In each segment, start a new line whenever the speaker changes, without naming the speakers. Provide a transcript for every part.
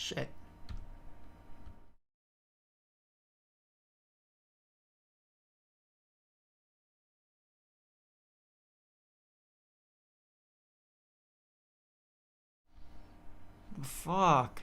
Shit. Fuck.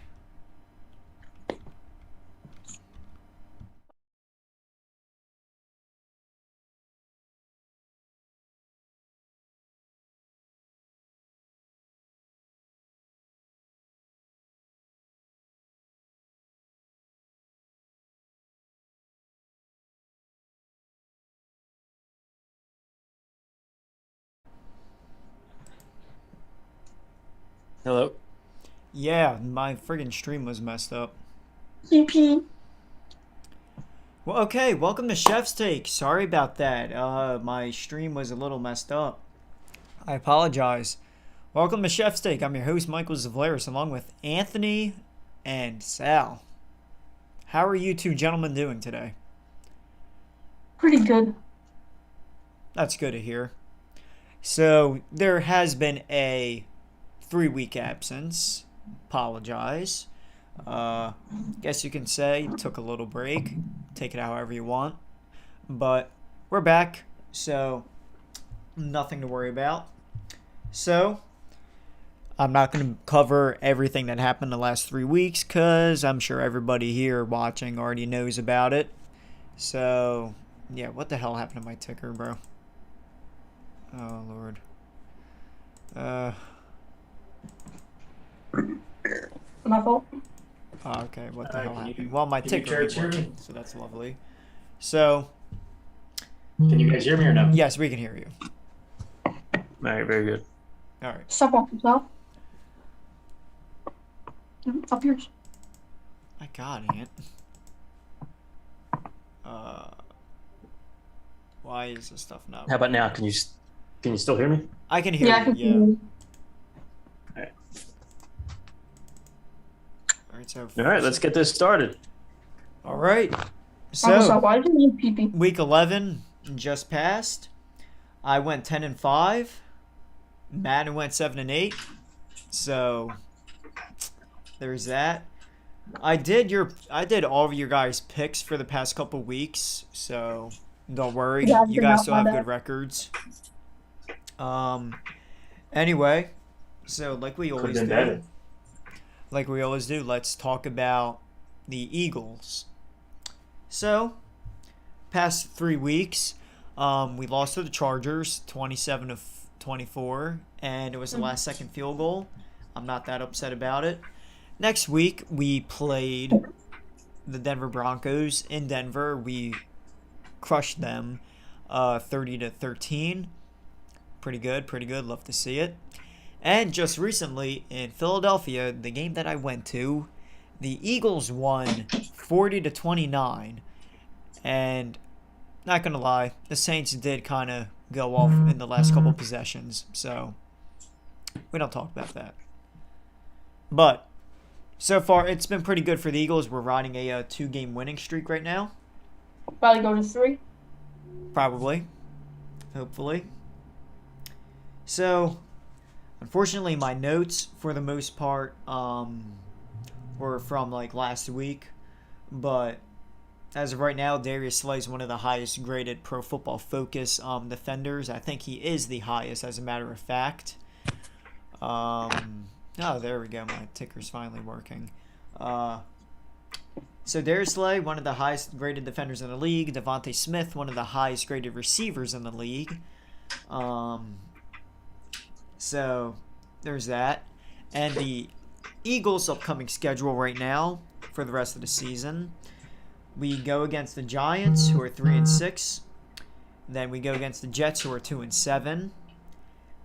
Hello.
Yeah, my friggin' stream was messed up.
PP.
Well, okay, welcome to Chef's Take. Sorry about that. My stream was a little messed up. I apologize. Welcome to Chef's Take. I'm your host, Michael Zavlaris, along with Anthony and Sal. How are you two gentlemen doing today?
Pretty good.
That's good to hear. So, there has been a 3 week absence. Apologize. Guess you can say took a little break. Take it however you want. But we're back, so nothing to worry about. So, I'm not going to cover everything that happened the last 3 weeks because I'm sure everybody here watching already knows about it. So, yeah, what the hell happened to my ticker, bro? Oh, Lord.
My fault.
Okay, what the hell
Can
happened?
you-
Well, my
can you
ticker
guys
is
hear me?
working, so that's lovely. So,
Can you guys hear me or no?
yes, we can hear you.
All right, very good.
All right.
Step off yourself. Up yours.
My God, Ant. Uh, why is this stuff not?
How about now? Can you still hear me?
I can hear
Yeah, I
you.
can
Yeah.
hear you.
All right. So.
All right, let's get this started.
All right.
So,
So
why did you need PP?
week 11 just passed. I went 10-5. Madden went 7-8. So there's that. I did all of your guys' picks for the past couple weeks, so don't worry.
Yeah,
You guys still have good records. Anyway, so like we
Could
always
have been
do,
better.
let's talk about the Eagles. So, past 3 weeks, we lost to the Chargers, 27-24, and it was the last second field goal. I'm not that upset about it. Next week, we played the Denver Broncos in Denver. We crushed them 30-13. Pretty good, pretty good. Love to see it. And just recently in Philadelphia, the game that I went to, the Eagles won 40-29. And not gonna lie, the Saints did kind of go off in the last couple possessions, so we don't talk about that. But so far, it's been pretty good for the Eagles. We're riding a 2-game winning streak right now.
About to go to 3.
Probably. Hopefully. So, unfortunately, my notes, for the most part, were from, like, last week. But as of right now, Darius Slay is one of the highest graded Pro Football Focus defenders. I think he is the highest, as a matter of fact. Oh, there we go. My ticker's finally working. So Darius Slay, one of the highest graded defenders in the league. Devontae Smith, one of the highest graded receivers in the league. So there's that. And the Eagles' upcoming schedule right now for the rest of the season. We go against the Giants, who are 3-6. Then we go against the Jets, who are 2-7.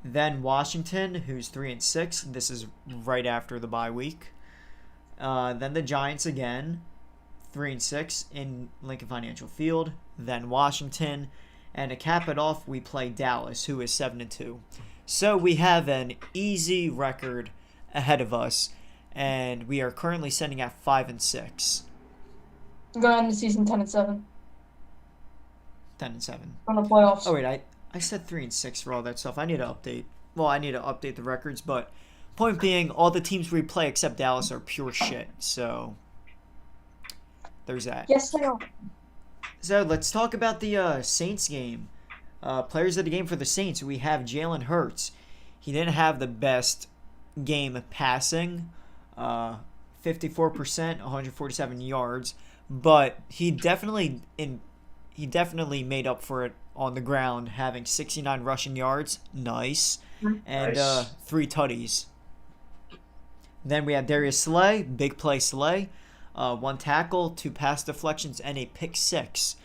Then Washington, who's 3-6. This is right after the bye week. Then the Giants again, 3-6 in Lincoln Financial Field. Then Washington, and to cap it off, we play Dallas, who is 7-2. So we have an easy record ahead of us, and we are currently sitting at 5-6.
Going into season 10-7.
10-7.
On the playoffs.
Oh wait, I said 3-6 for all that stuff. I need to update. Well, I need to update the records, but point being, all the teams we play except Dallas are pure shit. So there's that.
Yes, they are.
So let's talk about the Saints game. Players of the game for the Saints, we have Jalen Hurts. He didn't have the best game passing, 54%, 147 yards, but he definitely made up for it on the ground, having 69 rushing yards, nice, and
Nice.
3 tutties. Then we have Darius Slay, big play Slay, 1 tackle, 2 pass deflections, and a pick 6.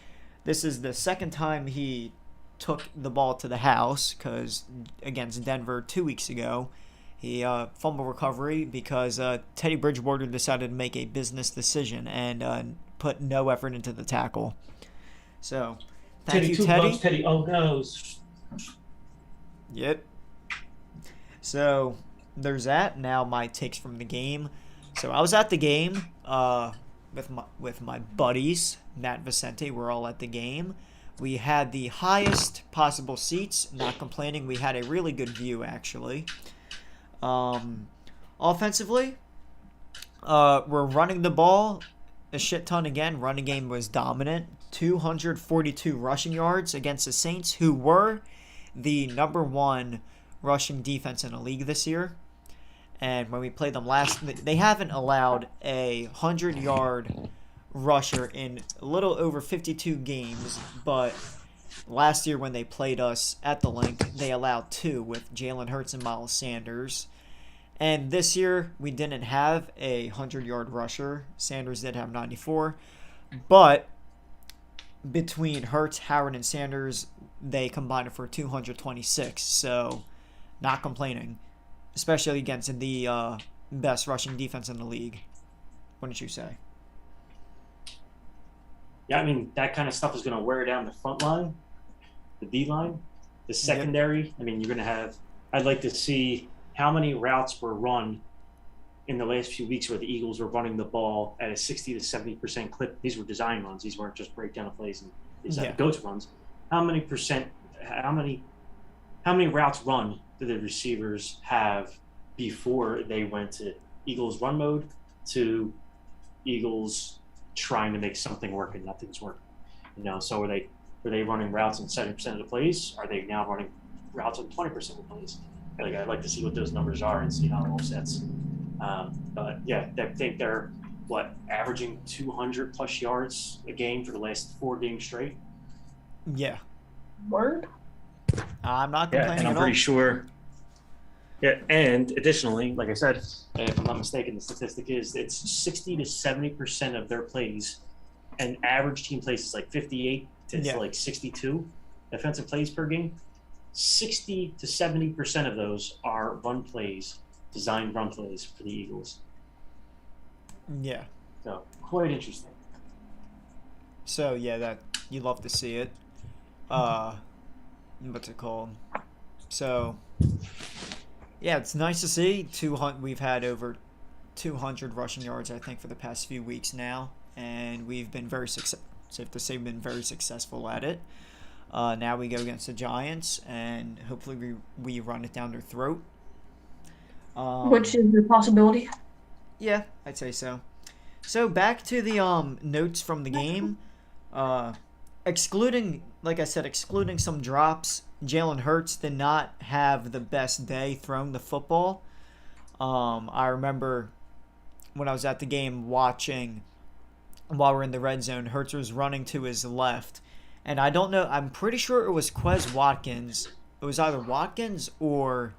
This is the second time he took the ball to the house, because against Denver 2 weeks ago, he fumble recovery because Teddy Bridgewater decided to make a business decision and put no effort into the tackle. So, thank you, Teddy.
Teddy. Oh noes.
Yep. So, there's that. Now my takes from the game. So I was at the game with my buddies, Matt Vicente. We're all at the game. We had the highest possible seats. Not complaining. We had a really good view, actually. Offensively, we're running the ball a shit ton again. Running game was dominant. 242 rushing yards against the Saints, who were the number 1 rushing defense in the league this year. And when we played them last, they haven't allowed a 100-yard rusher in a little over 52 games, but last year when they played us at the link, they allowed 2 with Jalen Hurts and Miles Sanders. And this year, we didn't have a 100-yard rusher. Sanders did have 94. But between Hurts, Howard, and Sanders, they combined for 226. So, not complaining. Especially against the best rushing defense in the league. Wouldn't you say?
Yeah, I mean that kind of stuff is going to wear down the front line, the D line, the secondary. Yep. I mean, you're going to have. I'd like to see how many routes were run in the last few weeks where the Eagles were running the ball at a 60 to 70% clip. These were design runs. These weren't just breakdown of plays and these go-to runs. How many routes run did the receivers have before they went to Eagles run mode to Eagles trying to make something work and nothing's working? You know, so were they running routes on 70% of the plays? Are they now running routes on 20% of the plays? Like, I'd like to see what those numbers are and see how it all sets. But yeah, I think they're averaging 200 plus yards a game for the last 4 games straight.
Yeah.
Word.
I'm not complaining
and I'm
at all.
pretty sure. Yeah, and additionally, like I said, if I'm not mistaken, the statistic is it's 60 to 70% of their plays, and average team plays is like 58 to like 62 defensive plays per game. 60 to 70% of those are run plays, designed run plays for the Eagles.
Yeah.
So quite interesting.
So yeah, that you love to see it. What's it called? So yeah, it's nice to see. We've had over 200 rushing yards, I think, for the past few weeks now, and we've been very successful at it. Now we go against the Giants, and hopefully we run it down their throat.
Which is a possibility.
Yeah, I'd say so. So back to the notes from the game. Excluding some drops, Jalen Hurts did not have the best day throwing the football. I remember when I was at the game watching while we're in the red zone, Hurts was running to his left. And I don't know, I'm pretty sure it was Quez Watkins. It was either Watkins or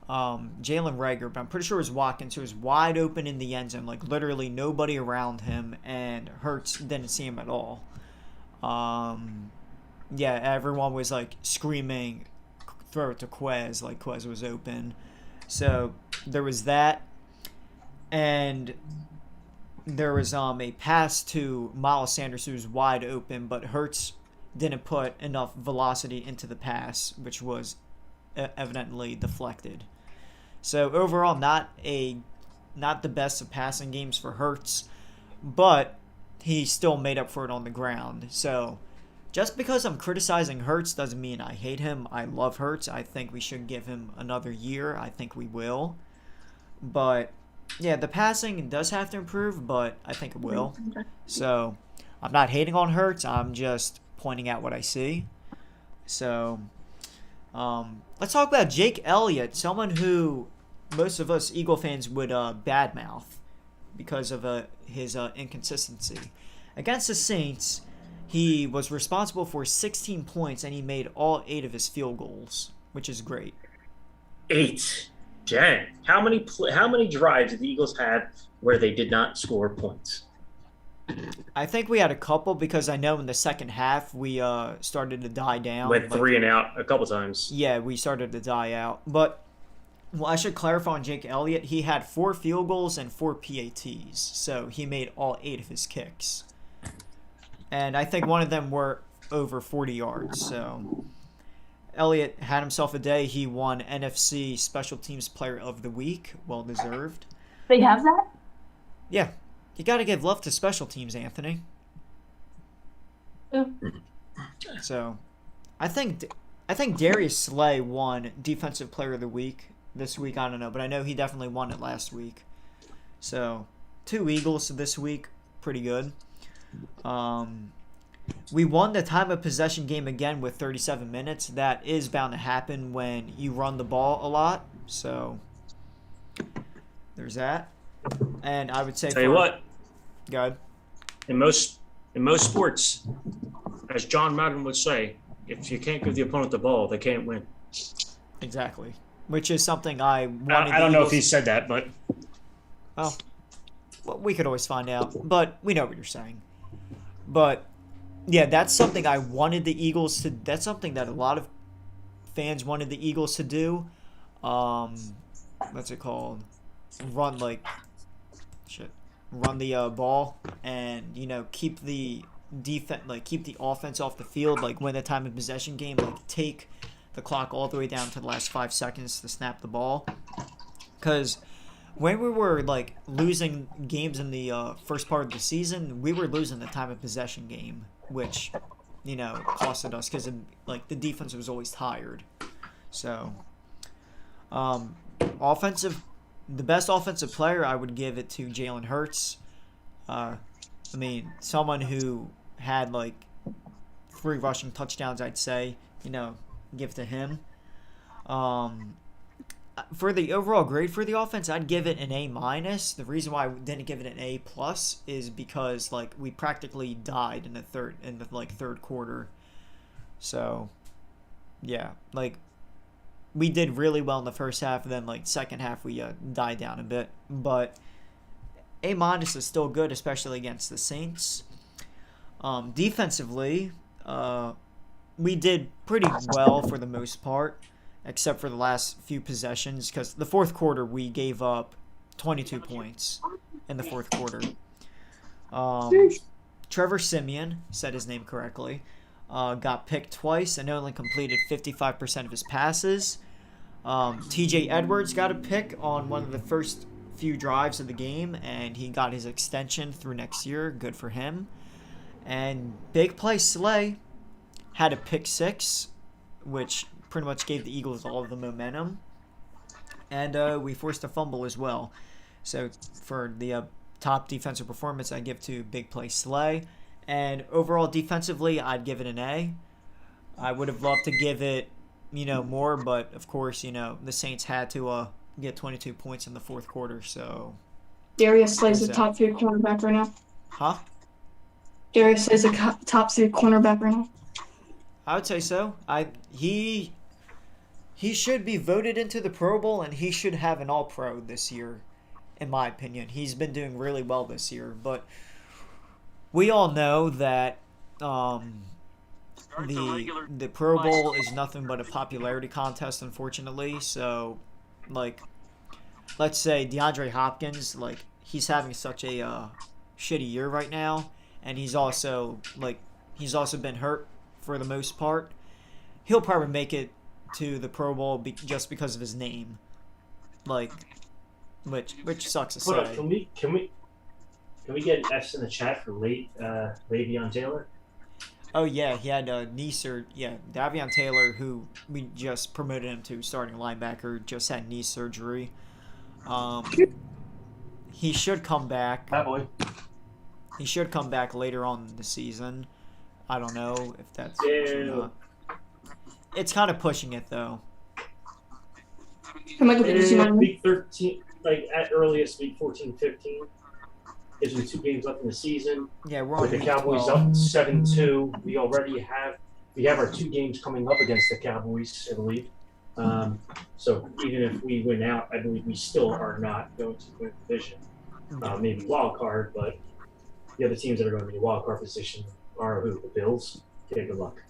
Jalen Reagor, but I'm pretty sure it was Watkins, who was wide open in the end zone, like literally nobody around him, and Hurts didn't see him at all. Yeah, everyone was like screaming, throw it to Quez, like Quez was open. So there was that. And there was a pass to Miles Sanders, who was wide open, but Hurts didn't put enough velocity into the pass, which was evidently deflected. So overall, not the best of passing games for Hurts, but he still made up for it on the ground. So just because I'm criticizing Hurts doesn't mean I hate him. I love Hurts. I think we should give him another year. I think we will. But yeah, the passing does have to improve, but I think it will. So I'm not hating on Hurts. I'm just pointing out what I see. So let's talk about Jake Elliott, someone who most of us Eagle fans would badmouth because of his inconsistency. Against the Saints, he was responsible for 16 points and he made all 8 of his field goals, which is great.
8. Dang. How many drives did the Eagles have where they did not score points?
I think we had a couple because I know in the second half we started to die down.
Went 3 and out a couple times.
Yeah, we started to die out. But, well, I should clarify on Jake Elliott. He had 4 field goals and 4 PATs. So he made all 8 of his kicks. And I think one of them were over 40 yards. So Elliott had himself a day. He won NFC Special Teams Player of the Week. Well deserved.
They have that?
Yeah. You got to give love to special teams, Anthony.
Yeah.
So, I think Darius Slay won Defensive Player of the Week this week. I don't know, but I know he definitely won it last week. So, 2 Eagles this week, pretty good. We won the time of possession game again with 37 minutes. That is bound to happen when you run the ball a lot. So, there's that. And I would say,
Tell you what,
go ahead.
in most sports, as John Madden would say, if you can't give the opponent the ball, they can't win.
Exactly. Which is something I wanted.
I don't know if he said that, but
well, we could always find out. But we know what you're saying. But yeah, that's something I wanted the Eagles to. That's something that a lot of fans wanted the Eagles to do. What's it called? Run the ball and keep the defense, keep the offense off the field, win the time of possession game, take the clock all the way down to the last 5 seconds to snap the ball. Because when we were losing games in the first part of the season, we were losing the time of possession game, which costed us because the defense was always tired. So the best offensive player, I would give it to Jalen Hurts. Someone who had 3 rushing touchdowns, I'd say, give to him. For the overall grade for the offense, I'd give it an A-. The reason why I didn't give it an A+ is because we practically died in the third quarter. So yeah, we did really well in the first half, and then second half we died down a bit. But A- is still good, especially against the Saints. Defensively, we did pretty well for the most part, except for the last few possessions, because the fourth quarter we gave up 22 points in the fourth quarter. Trevor Siemian, said his name correctly, got picked twice and only completed 55% of his passes. TJ Edwards got a pick on one of the first few drives of the game, and he got his extension through next year. Good for him. And Big Play Slay had a pick 6, which pretty much gave the Eagles all of the momentum. And we forced a fumble as well. So for the top defensive performance, I give to Big Play Slay. And overall defensively, I'd give it an A. I would have loved to give it, more, but of course, the Saints had to get 22 points in the fourth quarter. So
Darius Slay's the top 3 cornerback right now.
Huh?
Darius Slay's the top 3 cornerback right now.
I would say so. He should be voted into the Pro Bowl, and he should have an All-Pro this year, in my opinion. He's been doing really well this year, but we all know that the Pro Bowl is nothing but a popularity contest, unfortunately. So, let's say DeAndre Hopkins, he's having such a shitty year right now, and he's also been hurt for the most part. He'll probably make it to the Pro Bowl just because of his name, which sucks to
hold
say.
up, can we get F's in the chat for Le'Veon Taylor?
Oh yeah, he had knee surgery. Yeah, Davion Taylor, who we just promoted him to starting linebacker, just had knee surgery. Um, he should come back.
That boy.
He should come back later on in the season. I don't know if that's true or not. It's kind of pushing it though.
Am I going to
Week 13, like at earliest, week 14, 15. Gives them 2 games left in the season.
Yeah, we're on
With the
week
Cowboys
12.
up 7-2, we have our 2 games coming up against the Cowboys, I believe. So even if we win out, I believe we still are not going to win the division. Maybe wild card, but the other teams that are going to be in wild card position are who? The Bills. Okay, good luck.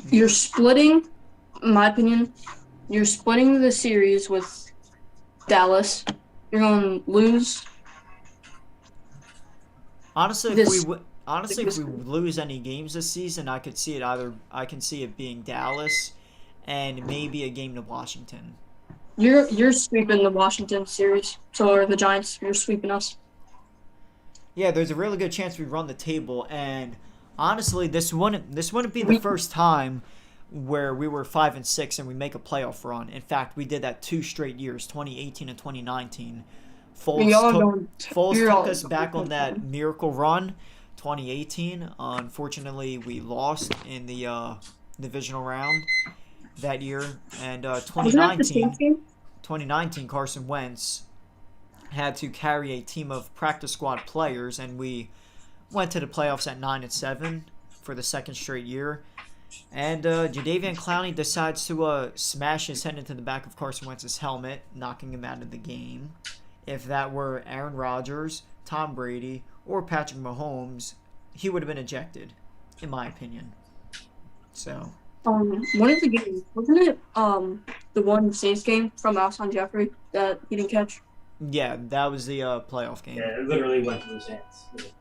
You're splitting, in my opinion, you're splitting the series with Dallas. You're going to lose.
Honestly,
This-
if we lose any games this season, I could see it being Dallas, and maybe a game to Washington.
You're sweeping the Washington series. So are the Giants. You're sweeping us.
Yeah, there's a really good chance we run the table, and honestly, this wouldn't be the first time where we were 5-6 and we make a playoff run. In fact, we did that 2 straight years, 2018 and 2019. Foles took us back on that miracle run, 2018. Unfortunately, we lost in the divisional round that year, and
Wasn't that the Saints game?
2019, Carson Wentz had to carry a team of practice squad players, and we went to the playoffs at 9-7 for the 2nd straight year. And Jadeveon Clowney decides to smash his head into the back of Carson Wentz's helmet, knocking him out of the game. If that were Aaron Rodgers, Tom Brady, or Patrick Mahomes, he would have been ejected, in my opinion. So.
One of the games, wasn't it the one Saints game from Alshon Jeffrey that he didn't catch?
Yeah, that was the playoff game.
Yeah, it literally went through his hands. It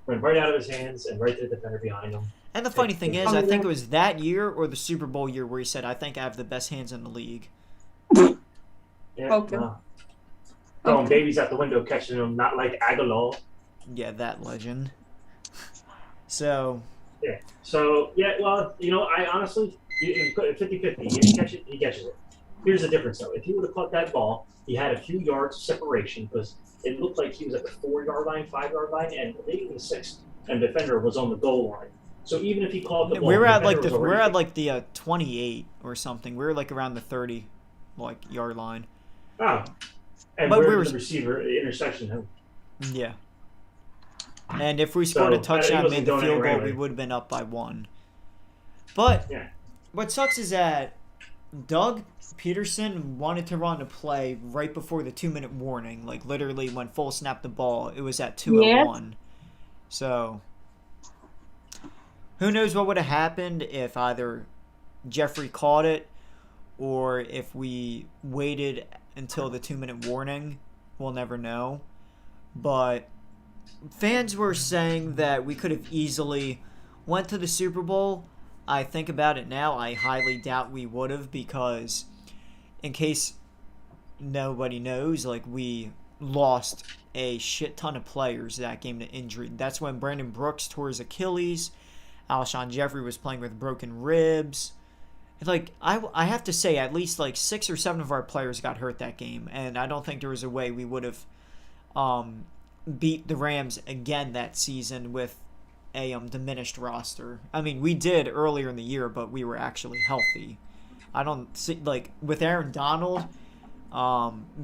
went right out of his hands and right to the defender behind him.
And the funny thing is, I think it was that year or the Super Bowl year where he said, "I think I have the best hands in the league."
Yeah,
Okay.
Throwing babies out the window, catching them, not like Aguilar.
Yeah, that legend. So.
Yeah. So, well, I honestly, you put it 50-50. You didn't catch it, he catches it. Here's the difference, though. If he would have caught that ball, he had a few yards of separation because it looked like he was at the 4-yard line, 5-yard line, and maybe even the 6th, and the defender was on the goal line. So even if he caught the ball,
we were at the 28 or something. We were like around the 30 yard line.
Oh. And
But
where the receiver, the interception.
Yeah. And if we scored a touchdown and made the field goal,
anyway.
we would have been up by 1. But what sucks is that Doug Peterson wanted to run a play right before the 2-minute warning. Like, literally, when Foles snapped the ball, it was at 2:01. So, who knows what would have happened if either Jeffrey caught it or if we waited until the 2-minute warning. We'll never know. But fans were saying that we could have easily went to the Super Bowl. I think about it now, I highly doubt we would have, because in case nobody knows, we lost a shit ton of players that game to injury. That's when Brandon Brooks tore his Achilles. Alshon Jeffrey was playing with broken ribs. I have to say, at least 6 or 7 of our players got hurt that game, and I don't think there was a way we would have beat the Rams again that season with a diminished roster. I mean, we did earlier in the year, but we were actually healthy. I don't see, with Aaron Donald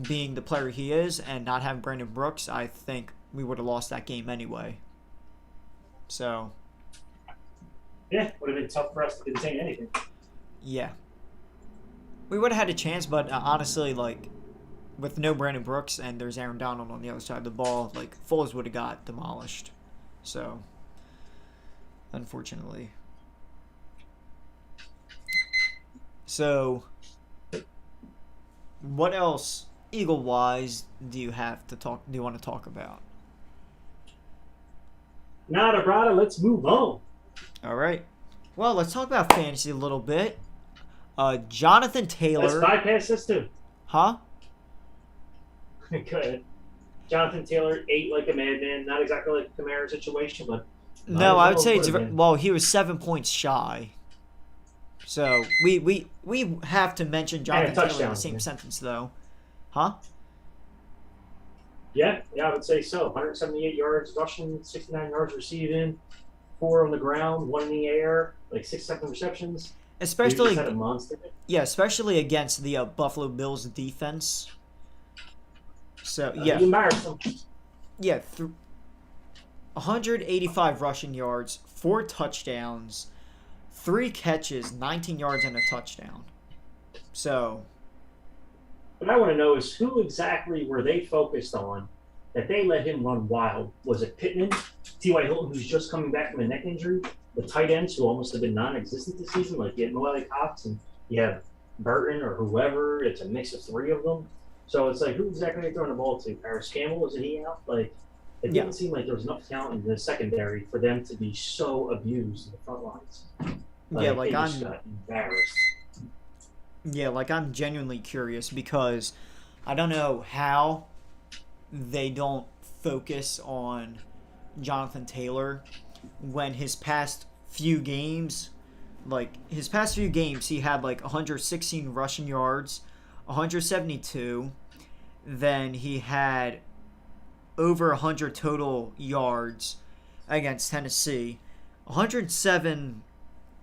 being the player he is and not having Brandon Brooks, I think we would have lost that game anyway. So.
Yeah, would have been tough for us to contain anything.
Yeah. We would have had a chance, but honestly, with no Brandon Brooks and there's Aaron Donald on the other side of the ball, Foles would have got demolished. So, unfortunately. So, what else, Eagle-wise, do you want to talk about?
Nada, brother. Let's move on.
All right. Well, let's talk about fantasy a little bit. Jonathan Taylor.
Let's bypass this too.
Huh?
Good. Jonathan Taylor ate like a madman. Not exactly like a Kamara situation, but
no, I would say he was 7 points shy. So we have to mention Jonathan Taylor in the same sentence, though. Huh?
Yeah, I would say so. 178 yards rushing, 69 yards receiving, 4 on the ground, 1 in the air, like 6 7 receptions. Dude just had a
Especially,
monster.
yeah, especially against the Buffalo Bills defense. So
He embarrassed them.
yeah, 185 rushing yards, 4 touchdowns, 3 catches, 19 yards and a touchdown. So
What I want to know is who exactly were they focused on that they let him run wild? Was it Pittman, T.Y. Hilton, who's just coming back from a neck injury? The tight ends who almost have been non-existent this season, like you have Noelle Cox and you have Burton or whoever. It's a mix of 3 of them. So it's like, who exactly are they throwing the ball to? Paris Campbell, wasn't he out? Like, it
Yeah.
didn't seem like there was enough talent in the secondary for them to be so abused in the front lines.
yeah, like
they
I'm
just got embarrassed.
yeah, like I'm genuinely curious because I don't know how they don't focus on Jonathan Taylor when his past few games, he had like 116 rushing yards, 172. Then he had over 100 total yards against Tennessee, 107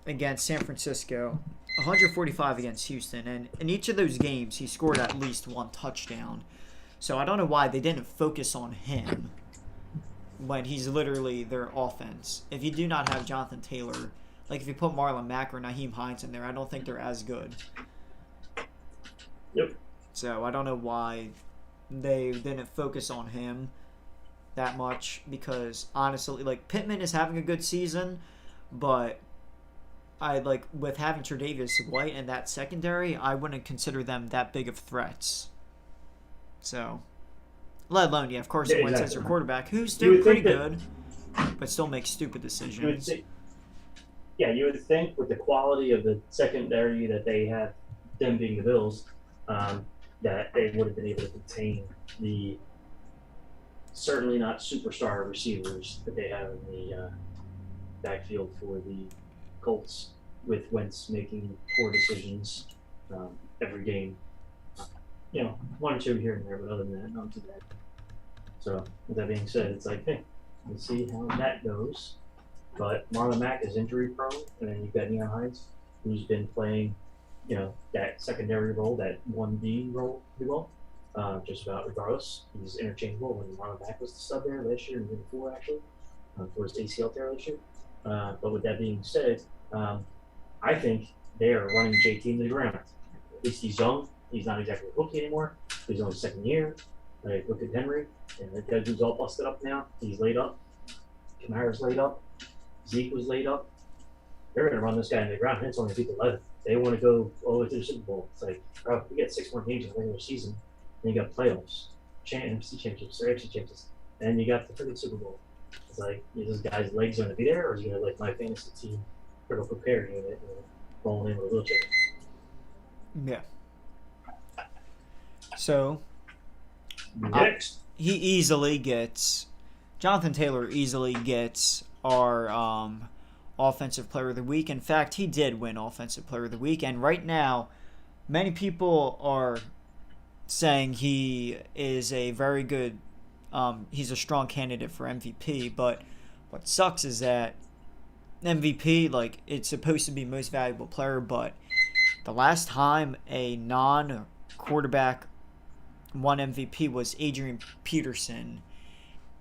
against San Francisco, 145 against Houston, and in each of those games he scored at least 1 touchdown. So I don't know why they didn't focus on him when he's literally their offense. If you do not have Jonathan Taylor, like if you put Marlon Mack or Naheem Hines in there, I don't think they're as good.
Yep.
So I don't know why they didn't focus on him that much because honestly, like Pittman is having a good season, but I like with having Tre'Davious White in that secondary, I wouldn't consider them that big of threats. So, let alone, yeah, of course,
Yeah,
White's
exactly.
their quarterback, who's
You would
doing pretty
think
good, but still makes stupid
You would
decisions.
think, you would think with the quality of the secondary that they have, them being the Bills, that they would have been able to contain the certainly not superstar receivers that they have in the backfield for the Colts, with Wentz making poor decisions every game. 1 or 2 here and there, but other than that, not too bad. So, with that being said, it's like, hey, let's see how that goes. But Marlon Mack is injury prone, and then you've got Neon Hines, who's been playing, that secondary role, that 1B role pretty well. Just about regardless. He's interchangeable. When Marlon Mack was the sub there last year and the year before, actually, for his ACL tear last year. But with that being said, I think they are running JT into the ground. At least he's young. He's not exactly a rookie anymore. He's only 2nd year. Like, look at Henry. And that guy dude's all busted up now. He's laid up. Kamara's laid up. Zeke was laid up. They're going to run this guy into the ground. And it's only week 11. They want to go all the way to the Super Bowl. It's like, bro, we got 6 more games in the regular season. Then you got playoffs, NFC championships, or AFC championships, and you got the freaking Super Bowl. It's like, is this guy's legs going to be there, or is he going to like my fantasy team critical care unit rolling in with a wheelchair?
Yeah. So
Next.
Jonathan Taylor easily gets our Offensive Player of the Week. In fact, he did win Offensive Player of the Week, and right now, many people are saying he is a very good, he's a strong candidate for MVP, but what sucks is that MVP, like, it's supposed to be most valuable player, but the last time a non-quarterback won MVP was Adrian Peterson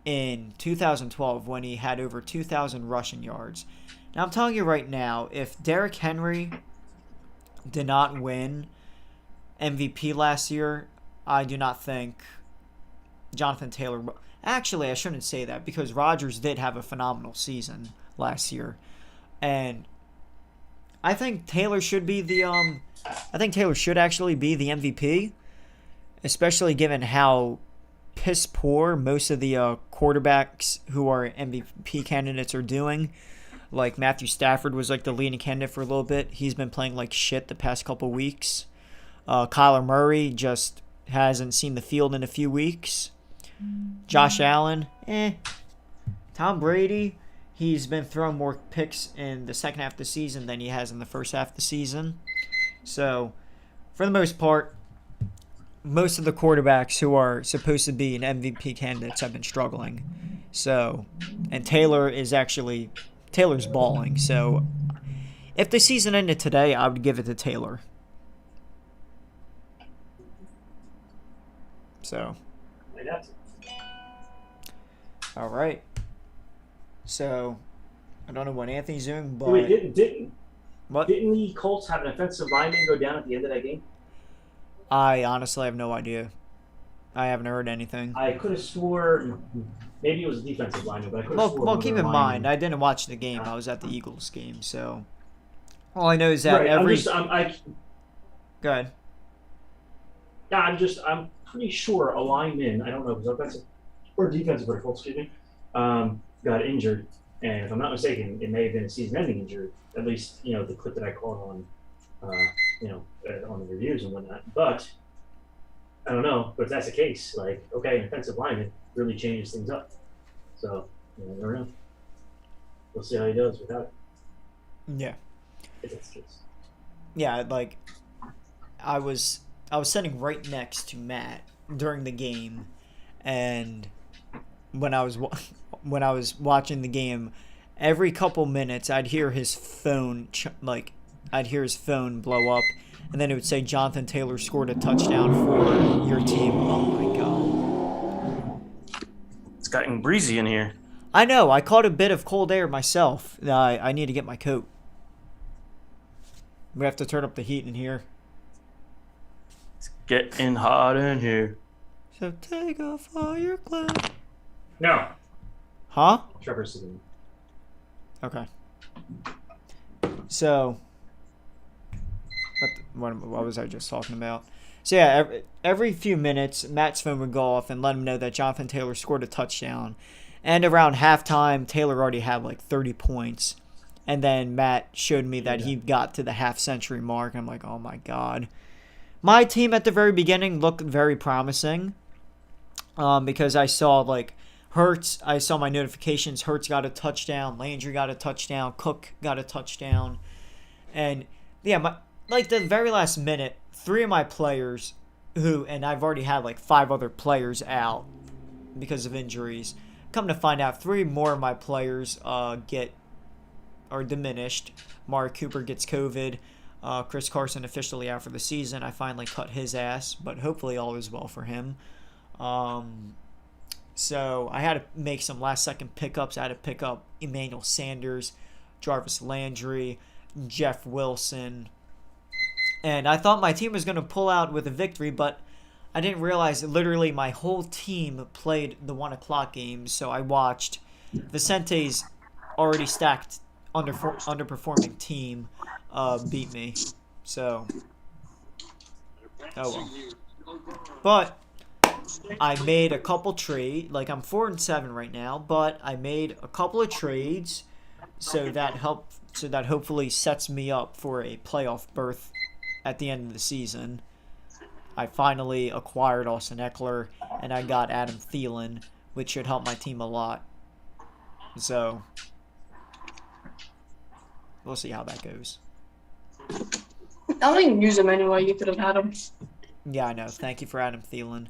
in 2012 when he had over 2,000 rushing yards. Now, I'm telling you right now, if Derrick Henry did not win MVP last year, I do not think Jonathan Taylor... Actually, I shouldn't say that because Rodgers did have a phenomenal season last year. And I think Taylor should be actually be the MVP, especially given how piss poor most of the quarterbacks who are MVP candidates are doing. Like Matthew Stafford was like the leading candidate for a little bit. He's been playing like shit the past couple weeks. Kyler Murray just hasn't seen the field in a few weeks. Josh Allen, Tom Brady, he's been throwing more picks in the second half of the season than he has in the first half of the season. So, for the most part, most of the quarterbacks who are supposed to be an MVP candidates have been struggling. So, and Taylor's balling. So, if the season ended today, I would give it to Taylor. So,
Might have to.
all right. So, I don't know what Anthony's doing, but
Wait, didn't
what?
the Colts have an offensive lineman go down at the end of that game?
I honestly have no idea. I haven't heard anything.
I could have swore maybe it was a defensive lineman, but I could have swore.
Well,
one of
keep
the
in
linemen-
mind, I didn't watch the game. I was at the Eagles game, so all I know is that
Right,
every.
I'm
Go ahead.
I'm pretty sure a lineman, I don't know if it was offensive or defensive for the Colts, excuse me, got injured. And if I'm not mistaken, it may have been a season-ending injury. At least, the clip that I caught on, on the reviews and whatnot. But I don't know. But if that's the case, like, okay, an offensive lineman really changes things up. So, you never know. We'll see how he does without it.
Yeah.
If that's the case.
Yeah, like I was sitting right next to Matt during the game, and when I was watching the game, every couple minutes I'd hear his phone blow up, and then it would say Jonathan Taylor scored a touchdown for your team. Oh my god!
It's gotten breezy in here.
I know. I caught a bit of cold air myself. I need to get my coat. We have to turn up the heat in here.
It's getting hot in here.
So take off all your clothes.
No.
Huh?
Trevor's sitting.
Okay. So, what was I just talking about? So yeah, every few minutes, Matt's phone would go off and let him know that Jonathan Taylor scored a touchdown. And around halftime, Taylor already had like 30 points. And then Matt showed me that he got to the half-century mark. I'm like, oh my god. My team at the very beginning looked very promising. Because I saw like Hurts, I saw my notifications. Hurts got a touchdown. Landry got a touchdown. Cook got a touchdown. And yeah, like the very last minute, 3 of my players and I've already had like 5 other players out because of injuries. Come to find out, 3 more of my players are diminished. Amari Cooper gets COVID. Chris Carson officially out for the season. I finally cut his ass, but hopefully all is well for him. So I had to make some last-second pickups. I had to pick up Emmanuel Sanders, Jarvis Landry, Jeff Wilson. And I thought my team was going to pull out with a victory, but I didn't realize that literally my whole team played the 1 o'clock games. So I watched Vicente's already stacked underperforming team beat me. So, oh well. But I made a couple trades. Like I'm 4-7 right now, but I made a couple of trades, so that hopefully sets me up for a playoff berth at the end of the season. I finally acquired Austin Eckler, and I got Adam Thielen, which should help my team a lot. So we'll see how that goes.
I don't even use him anyway. You could have had him.
Yeah, I know. Thank you for Adam Thielen.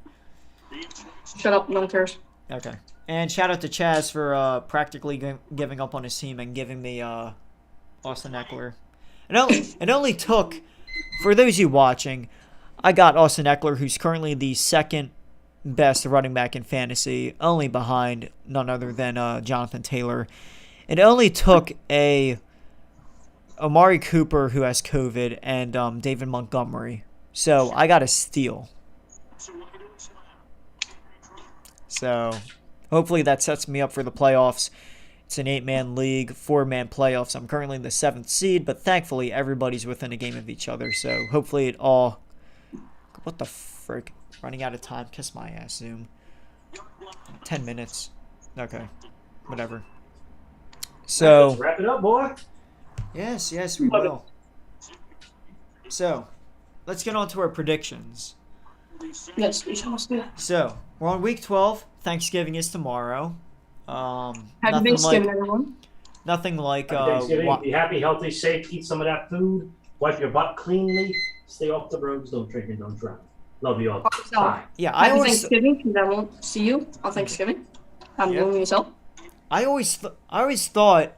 Shut up. No one cares.
Okay. And shout out to Chaz for practically giving up on his team and giving me Austin Eckler. It only took, for those of you watching, I got Austin Eckler, who's currently the second best running back in fantasy, only behind none other than Jonathan Taylor. It only took Amari Cooper, who has COVID, and David Montgomery. So I got a steal. So hopefully that sets me up for the playoffs. It's an 8-man league, 4-man playoffs. I'm currently in the 7th seed, but thankfully everybody's within a game of each other. So hopefully it all... What the frick? Running out of time. Kiss my ass, Zoom. 10 minutes. Okay. Whatever. So...
Let's wrap it up, boy.
Yes, we will. So, let's get on to our predictions.
Yes, we shall do.
So, we're on week 12. Thanksgiving is tomorrow.
Happy
Nothing
Thanksgiving,
like,
everyone.
nothing like
Thanksgiving. Be happy, healthy, safe. Eat some of that food. Wipe your butt cleanly. Stay off the roads. Don't drink and don't drive. Love you all.
So,
Bye.
Yeah, I
happy
always
Thanksgiving, because I won't see you on Thanksgiving. I'm
Yep.
doing yourself.
I always thought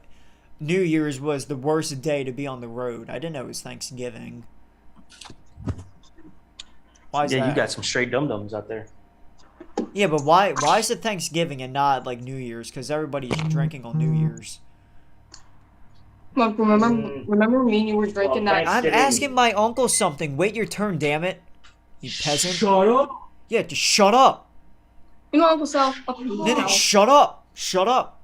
New Year's was the worst day to be on the road. I didn't know it was Thanksgiving. Why is
Yeah,
that?
you got some straight dum dums out there.
Yeah, but why is it Thanksgiving and not like New Year's? Because everybody's drinking on New Year's.
Look, remember me and you were drinking
Well,
that.
I'm
Thanksgiving.
asking my uncle something. Wait your turn, damn it. You peasant.
Shut up.
Yeah, just shut up.
You know, Uncle Sal, up
Then shut up. Shut up.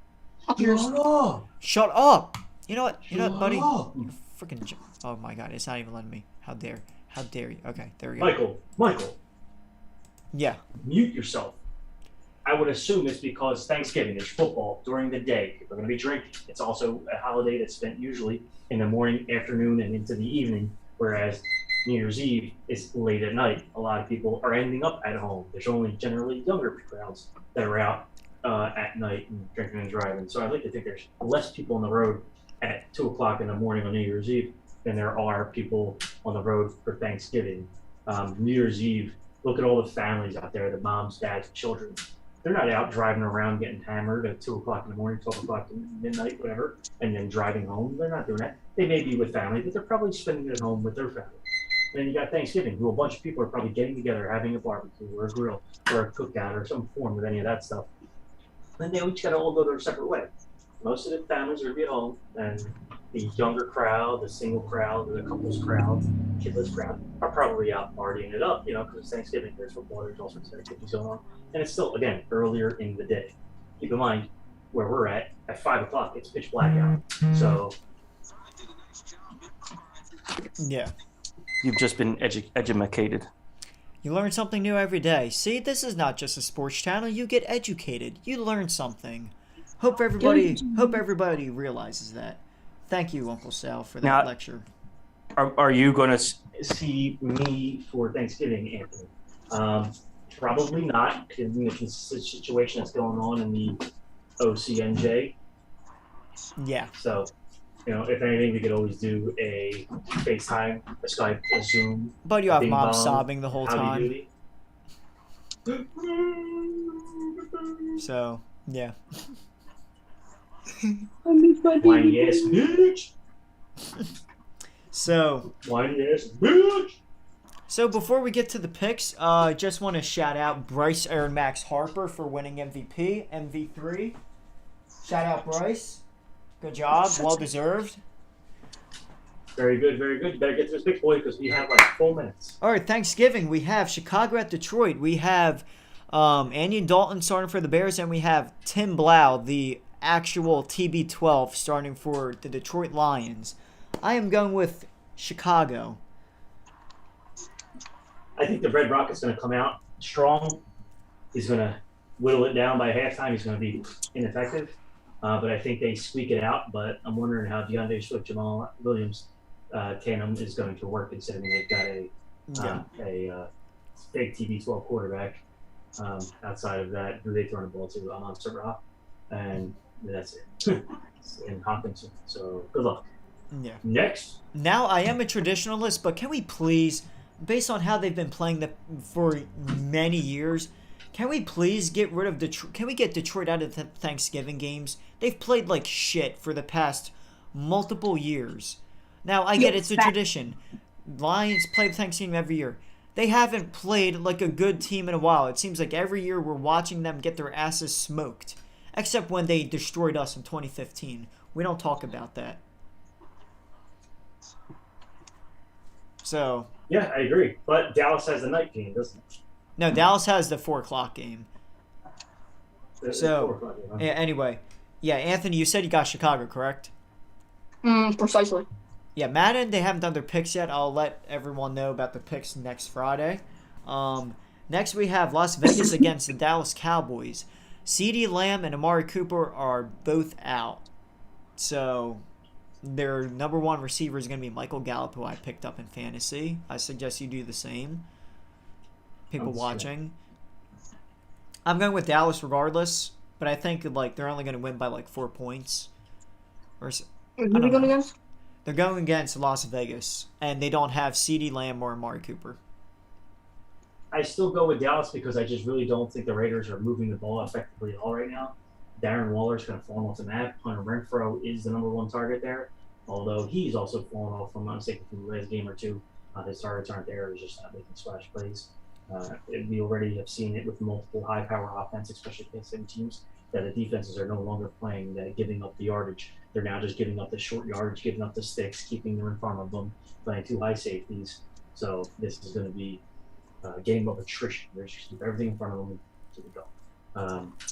yours.
up.
Shut up. You know what? You know what, buddy?
up.
You freaking. Oh my god, it's not even letting me. How dare you? Okay, there we go.
Michael,
Yeah.
mute yourself. I would assume it's because Thanksgiving is football during the day. People are going to be drinking. It's also a holiday that's spent usually in the morning, afternoon, and into the evening, whereas New Year's Eve is late at night. A lot of people are ending up at home. There's only generally younger crowds that are out at night and drinking and driving. So I'd like to think there's less people on the road at 2 o'clock in the morning on New Year's Eve than there are people on the road for Thanksgiving. New Year's Eve, look at all the families out there, the moms, dads, children. They're not out driving around getting hammered at 2 o'clock in the morning, 12 o'clock in midnight, whatever, and then driving home. They're not doing that. They may be with family, but they're probably spending it at home with their family. And then you got Thanksgiving, who a bunch of people are probably getting together, having a barbecue or a grill or a cookout or some form of any of that stuff. Then they each got to all go their separate way. Most of the families are going to be at home, and the younger crowd, the single crowd, the couples crowd, kidless crowd are probably out partying it up, because it's Thanksgiving, there's football, there's all sorts of activities going on. And it's still, again, earlier in the day. Keep in mind, where we're at 5 o'clock, it's pitch black out. So,
Yeah.
You've just been educated.
You learn something new every day. See, this is not just a sports channel. You get educated. You learn something. Hope everybody realizes that. Thank you, Uncle Sal, for that
Now-
lecture.
Are you going to?
see me for Thanksgiving, Anthony. Probably not, in the situation that's going on in the OCNJ.
Yeah.
So, if anything, we could always do a FaceTime, a Skype, a Zoom.
But you have
Bing
mom
bong,
sobbing the whole time.
howdy doody.
So, yeah.
Whiny ass bitch.
So,
Whiny ass bitch.
So before we get to the picks, just want to shout out Bryce Aaron Max Harper for winning MVP, MV3. Shout out Bryce. Good job, well deserved.
Very good, very good. You better get to this big boy because we have like 4 minutes.
All right, Thanksgiving we have Chicago at Detroit. We have Andy Dalton starting for the Bears, and we have Tim Blau, the actual TB12, starting for the Detroit Lions. I am going with Chicago.
I think the Red Rocket's going to come out strong. He's going to whittle it down by halftime. He's going to be ineffective. But I think they squeak it out. But I'm wondering how DeAndre Swift, Jamal Williams tandem is going to work, considering they've got a big TB12 quarterback. Outside of that, who they throwing the ball to? Amon Sarah. And that's it. And Hawkinson. So good luck.
Yeah.
Next.
Now, I am a traditionalist, but can we please, based on how they've been playing for many years, can we please get rid of Detroit? Can we get Detroit out of the Thanksgiving games? They've played like shit for the past multiple years. Now, I get it's a tradition. Lions play Thanksgiving every year. They haven't played like a good team in a while. It seems like every year we're watching them get their asses smoked. Except when they destroyed us in 2015. We don't talk about that. So.
Yeah, I agree. But Dallas has the night game, doesn't it?
No, Dallas has the 4 o'clock game.
It's
So,
4 o'clock, you know?
Yeah, anyway. Yeah, Anthony, you said you got Chicago, correct?
Precisely.
Yeah, Madden, they haven't done their picks yet. I'll let everyone know about the picks next Friday. Next, we have Las Vegas against the Dallas Cowboys. CeeDee Lamb and Amari Cooper are both out. So, their number one receiver is going to be Michael Gallup, who I picked up in fantasy. I suggest you do the same. People watching. I'm going with Dallas regardless, but I think they're only going to win by 4 points.
Who are they going against?
They're going against Las Vegas, and they don't have CeeDee Lamb or Amari Cooper.
I still go with Dallas because I just really don't think the Raiders are moving the ball effectively at all right now. Darren Waller's kind of fallen off the map. Hunter Renfro is the number one target there, although he's also fallen off from, I'm mistaken, from the last game or two. His targets aren't there. He's just not making splash plays. We already have seen it with multiple high-power offense, especially against some teams, that the defenses are no longer playing giving up the yardage. They're now just giving up the short yardage, giving up the sticks, keeping them in front of them, playing two high safeties. So this is going to be a game of attrition. They're just keep everything in front of them to the go.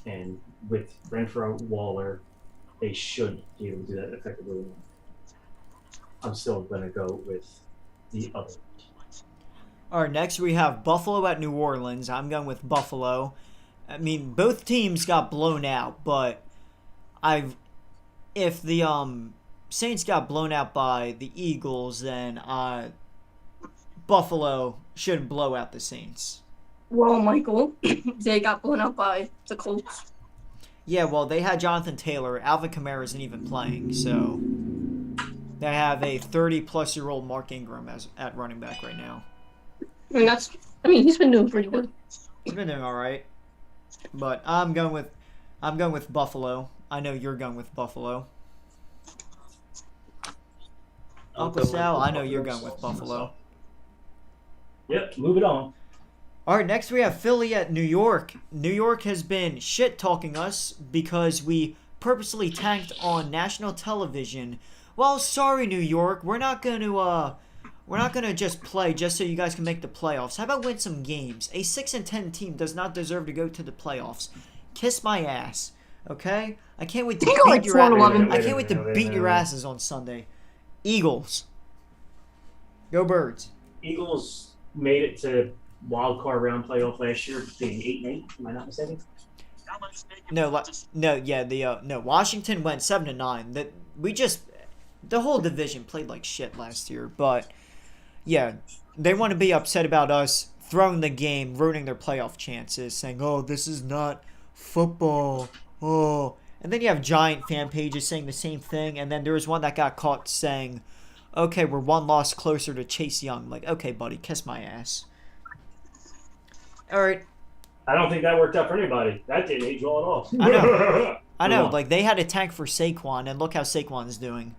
And with Renfro, Waller, they should be able to do that effectively. I'm still going to go with the other.
All right, next we have Buffalo at New Orleans. I'm going with Buffalo. I mean, both teams got blown out, but if the Saints got blown out by the Eagles, then Buffalo should blow out the Saints.
Well, Michael, they got blown out by the Colts.
Yeah, well, they had Jonathan Taylor. Alvin Kamara isn't even playing, so they have a 30-plus-year-old Mark Ingram at running back right now.
I mean, he's been doing pretty good.
He's been doing all right, but I'm going with Buffalo. I know you're going with Buffalo. Uncle Sal, I know you're going with Buffalo.
Yep, move it on.
All right, next we have Philly at New York. New York has been shit-talking us because we purposely tanked on national television. Well, sorry, New York. We're not going to just play just so you guys can make the playoffs. How about win some games? A 6-10 team does not deserve to go to the playoffs. Kiss my ass, okay? I can't wait to beat your asses. I can't wait to beat your asses on Sunday. Eagles. Go Birds.
Eagles made it to wild card round playoff last year, being 8-8. Am I not mistaken?
No, Washington went 7-9. The whole division played like shit last year, but yeah, they want to be upset about us throwing the game, ruining their playoff chances, saying, "Oh, this is not football." Oh, and then you have giant fan pages saying the same thing, and then there was one that got caught saying, "Okay, we're one loss closer to Chase Young." Like, okay, buddy, kiss my ass. All right.
I don't think that worked out for anybody. That didn't age well at all.
I know. Like, they had a tank for Saquon, and look how Saquon's doing.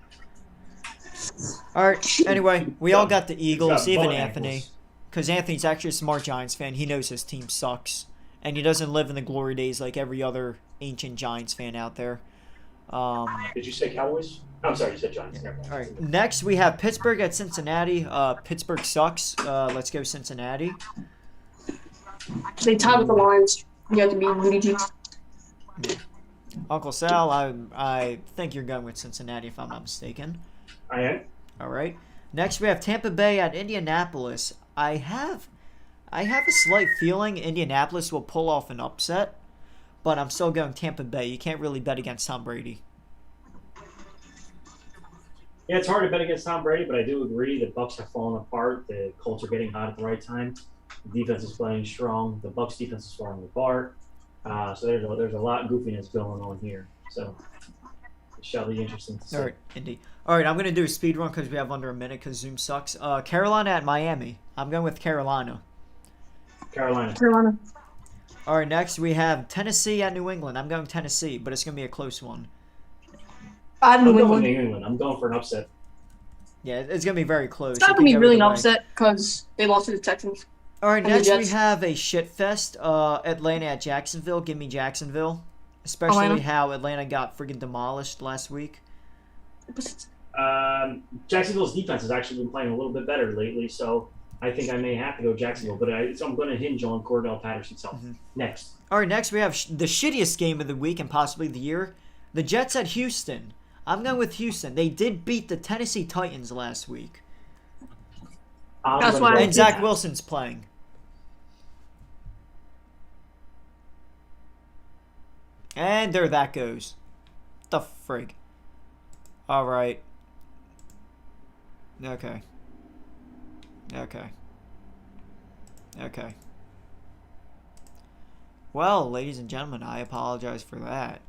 All right. Anyway, we all got the Eagles, even Anthony, because Anthony's actually a smart Giants fan. He knows his team sucks, and he doesn't live in the glory days like every other ancient Giants fan out there.
Did you say Cowboys? I'm sorry, you said Giants.
Yeah. All right. Next, we have Pittsburgh at Cincinnati. Pittsburgh sucks. Let's go Cincinnati.
They tied with the Lions. You have to beat Booty Cheeks.
Uncle Sal, I think you're going with Cincinnati if I'm not mistaken.
I am.
All right. Next, we have Tampa Bay at Indianapolis. I have a slight feeling Indianapolis will pull off an upset, but I'm still going Tampa Bay. You can't really bet against Tom Brady.
Yeah, it's hard to bet against Tom Brady, but I do agree the Bucs have fallen apart. The Colts are getting hot at the right time. The defense is playing strong. The Bucs defense is falling apart. So there's a lot of goofiness going on here. So it shall be interesting to see.
All right, Indy. All right, I'm going to do a speed run because we have under a minute because Zoom sucks. Carolina at Miami. I'm going with Carolina.
Carolina.
All right, next we have Tennessee at New England. I'm going Tennessee, but it's going to be a close one.
I'm
New
going
England. I'm going for an upset.
Yeah, it's going to be very close.
It's not going to be really an upset because they lost to the Texans.
All right, next we have a shit fest. Atlanta at Jacksonville. Give me Jacksonville. Especially how Atlanta got freaking demolished last week.
Jacksonville's defense has actually been playing a little bit better lately, so I think I may have to go Jacksonville. But I'm going to hinge on Cordell Patterson's health.
Mm-hmm.
Next.
All right, next we have the shittiest game of the week and possibly the year. The Jets at Houston. I'm going with Houston. They did beat the Tennessee Titans last week.
That's why.
And Zach Wilson's playing. And there that goes. The frig. All right. Okay. Well, ladies and gentlemen, I apologize for that.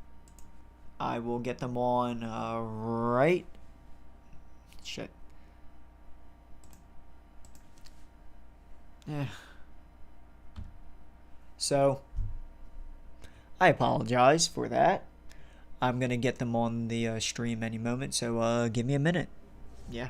I will get them on right. Shit. Yeah. So I apologize for that. I'm gonna get them on the stream any moment, so give me a minute. Yeah.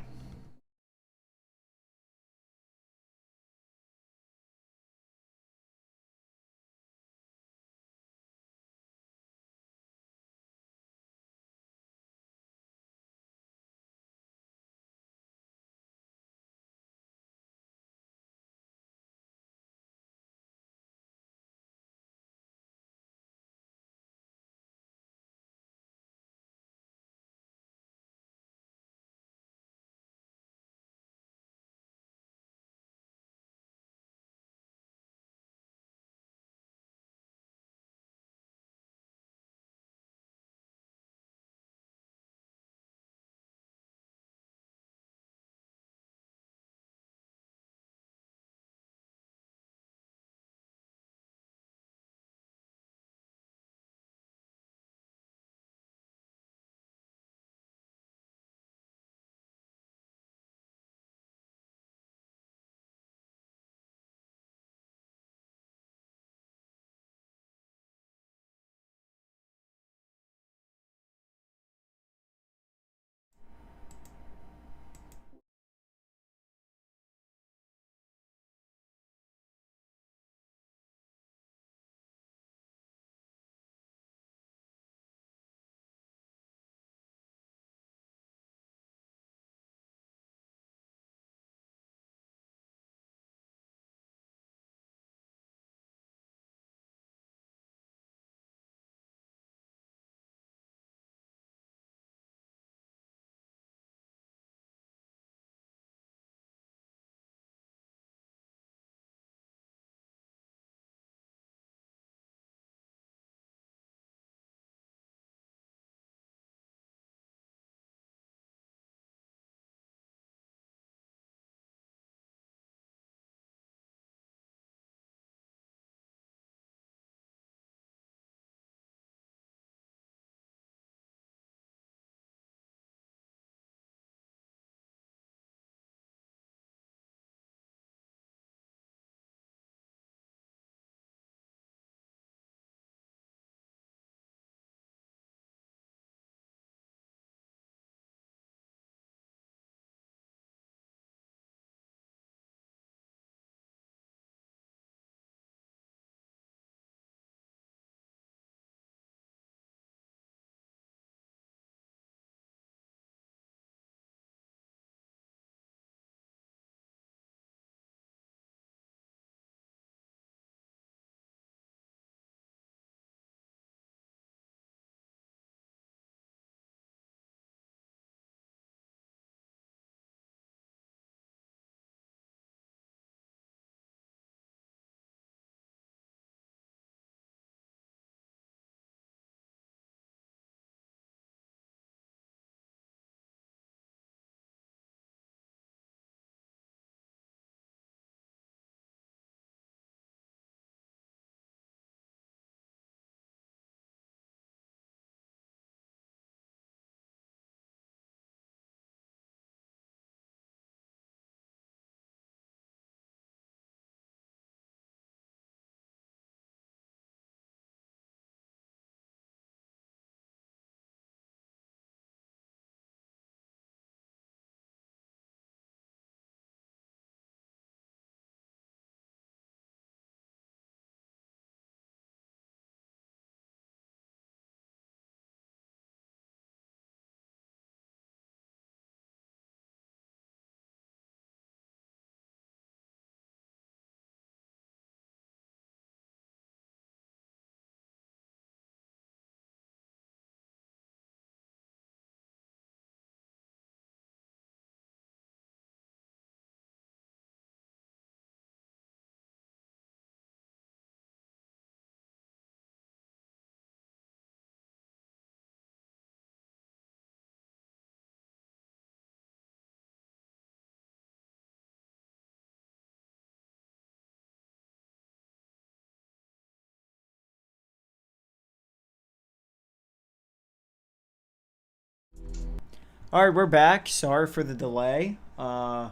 All right, we're back. Sorry for the delay. I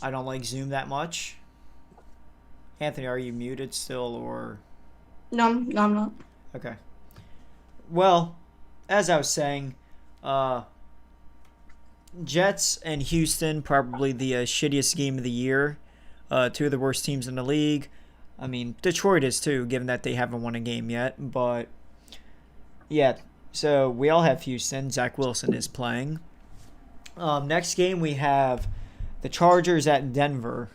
don't like Zoom that much. Anthony, are you muted still or?
No, I'm not.
Okay. Well, as I was saying, Jets and Houston, probably the shittiest game of the year. Two of the worst teams in the league. I mean, Detroit is too, given that they haven't won a game yet. But, yeah, so we all have Houston. Zach Wilson is playing. Next game, we have the Chargers at Denver.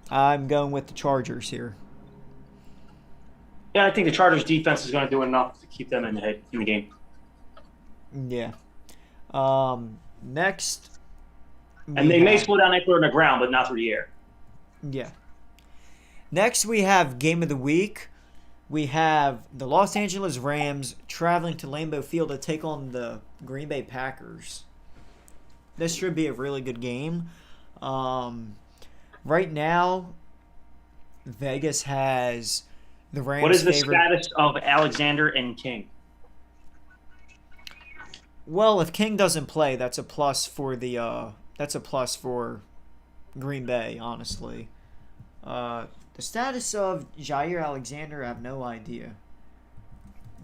I'm going with the Chargers here.
Yeah, I think the Chargers defense is going to do enough to keep them in the game.
Yeah. Next.
And they may slow down Eckler on the ground, but not through the air.
Yeah. Next, we have Game of the Week. We have the Los Angeles Rams traveling to Lambeau Field to take on the Green Bay Packers. This should be a really good game. Right now, Vegas has the Rams.
What is the
favorite.
status of Alexander and King?
Well, if King doesn't play, that's a plus for Green Bay, honestly. The status of Jair Alexander, I have no idea.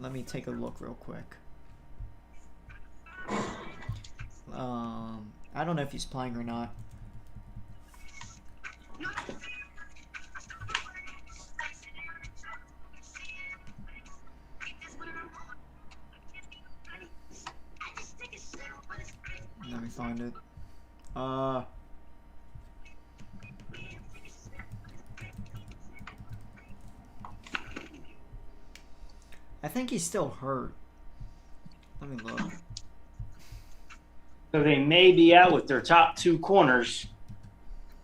Let me take a look real quick. I don't know if he's playing or not. Let me find it. I think he's still hurt. Let me look.
So they may be out with their top two corners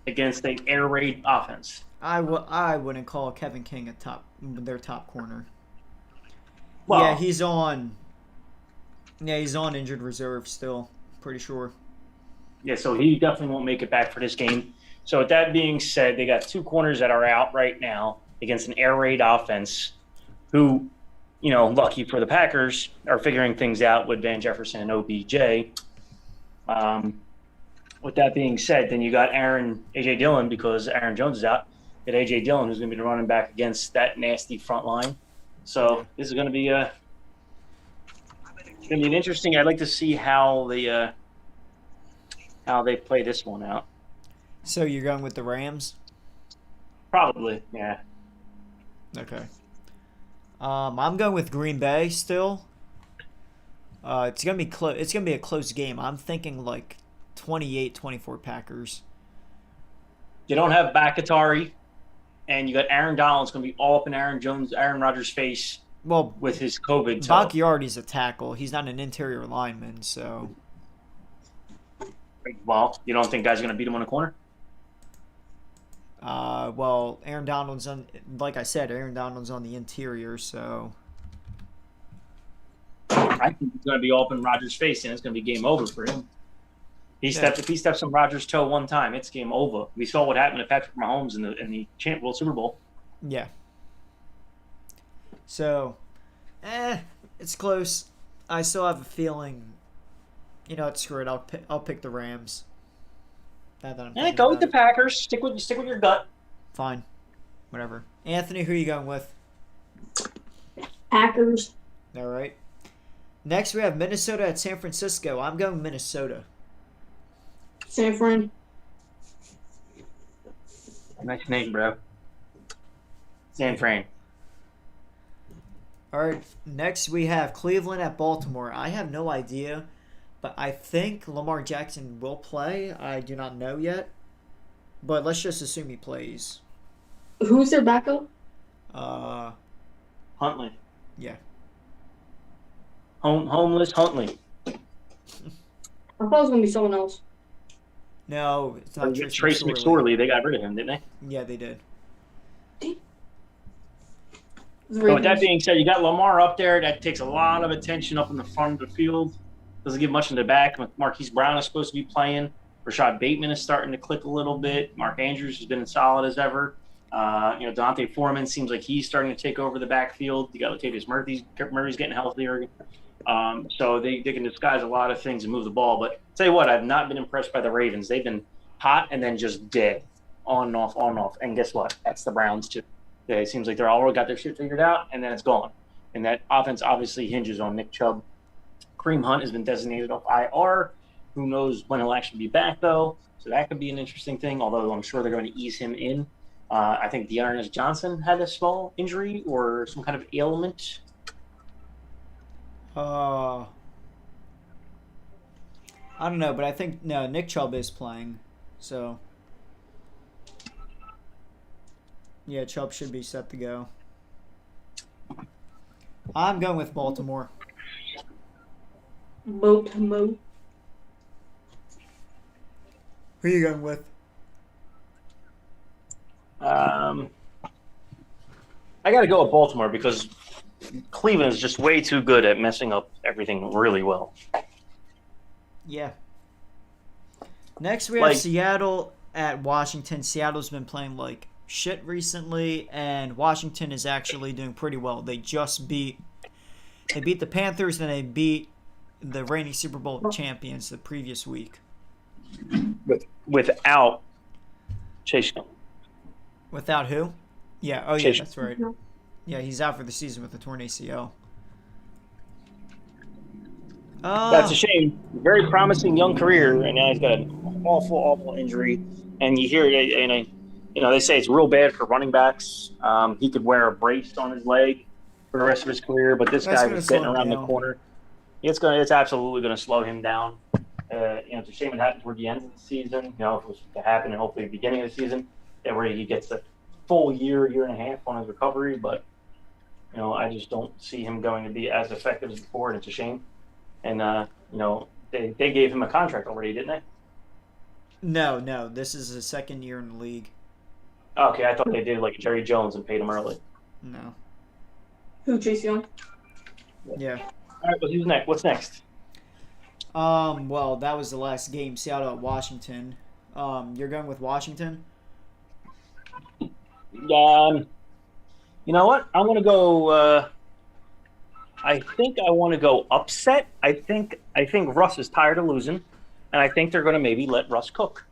against the air raid offense.
I wouldn't call Kevin King their top corner.
Well,
Yeah, he's on injured reserve still. Pretty sure.
Yeah, so he definitely won't make it back for this game. So with that being said, they got two corners that are out right now against an air raid offense who, lucky for the Packers, are figuring things out with Van Jefferson and OBJ. With that being said, then you got A.J. Dillon, because Aaron Jones is out. You got A.J. Dillon, who's going to be the running back against that nasty front line. So this is going to be an interesting. I'd like to see how they play this one out.
So you're going with the Rams?
Probably, yeah.
Okay. I'm going with Green Bay still. It's gonna be close. It's gonna be a close game. I'm thinking like 28-24 Packers.
You don't have Bakatari, and you got Aaron Donald's going to be all up in Aaron Rodgers' face.
Well,
with his COVID.
Bakhtiari's a tackle. He's not an interior lineman, so.
Well, you don't think guys are going to beat him on the corner?
Well, Aaron Donald's like I said, Aaron Donald's on the interior, so.
I think he's going to be all up in Rodgers' face, and it's going to be game over for him. If he steps on Rodgers' toe one time, it's game over. We saw what happened to Patrick Mahomes in the World Super Bowl.
Yeah. So, it's close. I still have a feeling. Screw it. I'll pick the Rams.
Go with the Packers. Stick with your gut.
Fine. Whatever. Anthony, who are you going with?
Packers.
All right. Next, we have Minnesota at San Francisco. I'm going Minnesota.
San Fran.
Nice name, bro. San Fran.
All right. Next, we have Cleveland at Baltimore. I have no idea, but I think Lamar Jackson will play. I do not know yet, but let's just assume he plays.
Who's their backup?
Huntley.
Yeah.
Homeless Huntley.
I thought it was gonna be someone else.
No, it's not
Trace McSorley. They got rid of him, didn't they?
Yeah, they did.
So with that being said, you got Lamar up there. That takes a lot of attention up in the front of the field. Doesn't give much in the back. Marquise Brown is supposed to be playing. Rashad Bateman is starting to click a little bit. Mark Andrews has been as solid as ever. Dante Foreman seems like he's starting to take over the backfield. You got Latavius Murray's getting healthier. So they can disguise a lot of things and move the ball. But tell you what, I've not been impressed by the Ravens. They've been hot and then just dead on and off, on and off. And guess what? That's the Browns too. Yeah, it seems like they're all got their shit figured out, and then it's gone. And that offense obviously hinges on Nick Chubb. Kareem Hunt has been designated off IR. Who knows when he'll actually be back, though? So that could be an interesting thing, although I'm sure they're going to ease him in. I think Dearness Johnson had a small injury or some kind of ailment.
I don't know, but I think no. Nick Chubb is playing, so yeah, Chubb should be set to go. I'm going with Baltimore.
Baltimore.
Who are you going with?
I got to go with Baltimore because Cleveland is just way too good at messing up everything really well.
Yeah. Next, we have Seattle at Washington. Seattle's been playing like shit recently, and Washington is actually doing pretty well. They beat the Panthers, and they beat the reigning Super Bowl champions the previous week.
Without Chase Young.
Without who? Yeah. Oh, yeah,
Chase.
that's right. Yeah, he's out for the season with a torn ACL.
That's a shame. Very promising young career, and now he's got an awful injury. And you hear it, they say it's real bad for running backs. He could wear a brace on his leg for the rest of his career, but this guy was getting around the corner. It's absolutely going to slow him down. It's a shame it happened toward the end of the season. If it was to happen, and hopefully the beginning of the season, where he gets a full year and a half on his recovery. But I just don't see him going to be as effective as before, and it's a shame. And they gave him a contract already, didn't they?
No. This is his second year in the league.
Okay, I thought they did like Jerry Jones and paid him early.
No.
Who, Chase Young?
Yeah.
All right, well, who's next? What's next?
Well, that was the last game. Seattle at Washington. You're going with Washington?
You know what? I'm going to go. I think I want to go upset. I think Russ is tired of losing, and I think they're going to maybe let Russ cook.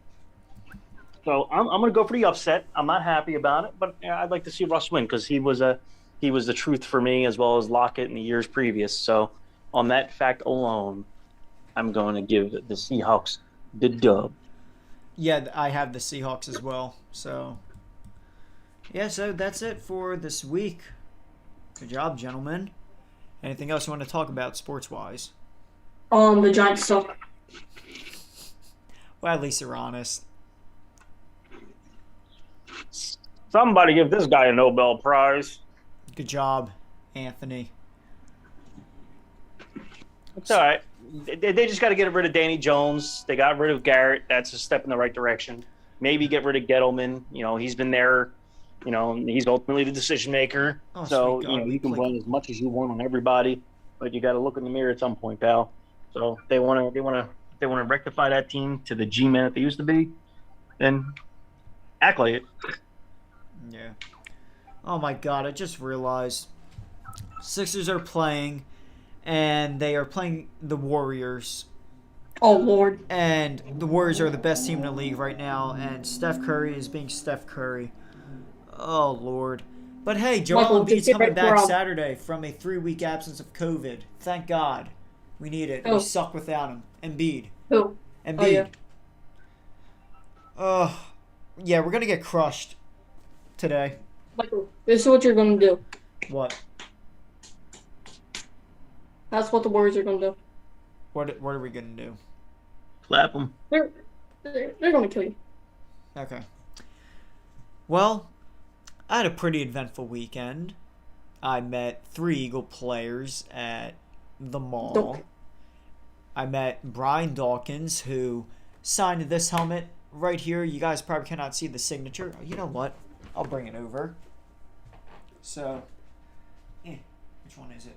So I'm going to go for the upset. I'm not happy about it, but I'd like to see Russ win because he was the truth for me as well as Lockett in the years previous. So on that fact alone, I'm going to give the Seahawks the dub.
Yeah, I have the Seahawks as well. So yeah, so that's it for this week. Good job, gentlemen. Anything else you want to talk about sports-wise?
The Giants suck.
Well, at least they're honest.
Somebody give this guy a Nobel Prize.
Good job, Anthony.
It's all right. They just got to get rid of Danny Jones. They got rid of Garrett. That's a step in the right direction. Maybe get rid of Gettleman. He's been there. He's ultimately the decision maker.
Oh,
so
sweet God,
you can blame as much as you want on everybody, but you got to look in the mirror at some point, pal. So they want to rectify that team to the G-men that they used to be, then act like it.
Yeah. Oh my God! I just realized Sixers are playing, and they are playing the Warriors.
Oh Lord!
And the Warriors are the best team in the league right now, and Steph Curry is being Steph Curry. Oh Lord! But hey, Joel Embiid's coming back Saturday from a 3-week absence of COVID. Thank God. We need it. We suck without him. Embiid.
Who?
Embiid. Yeah, we're gonna get crushed today.
Michael, this is what you're gonna do.
What?
That's what the Warriors are gonna do.
What are we gonna do?
Clap them.
They're gonna kill you.
Okay. Well, I had a pretty eventful weekend. I met 3 Eagle players at the mall. I met Brian Dawkins, who signed this helmet right here. You guys probably cannot see the signature. You know what? I'll bring it over. So, which one is it?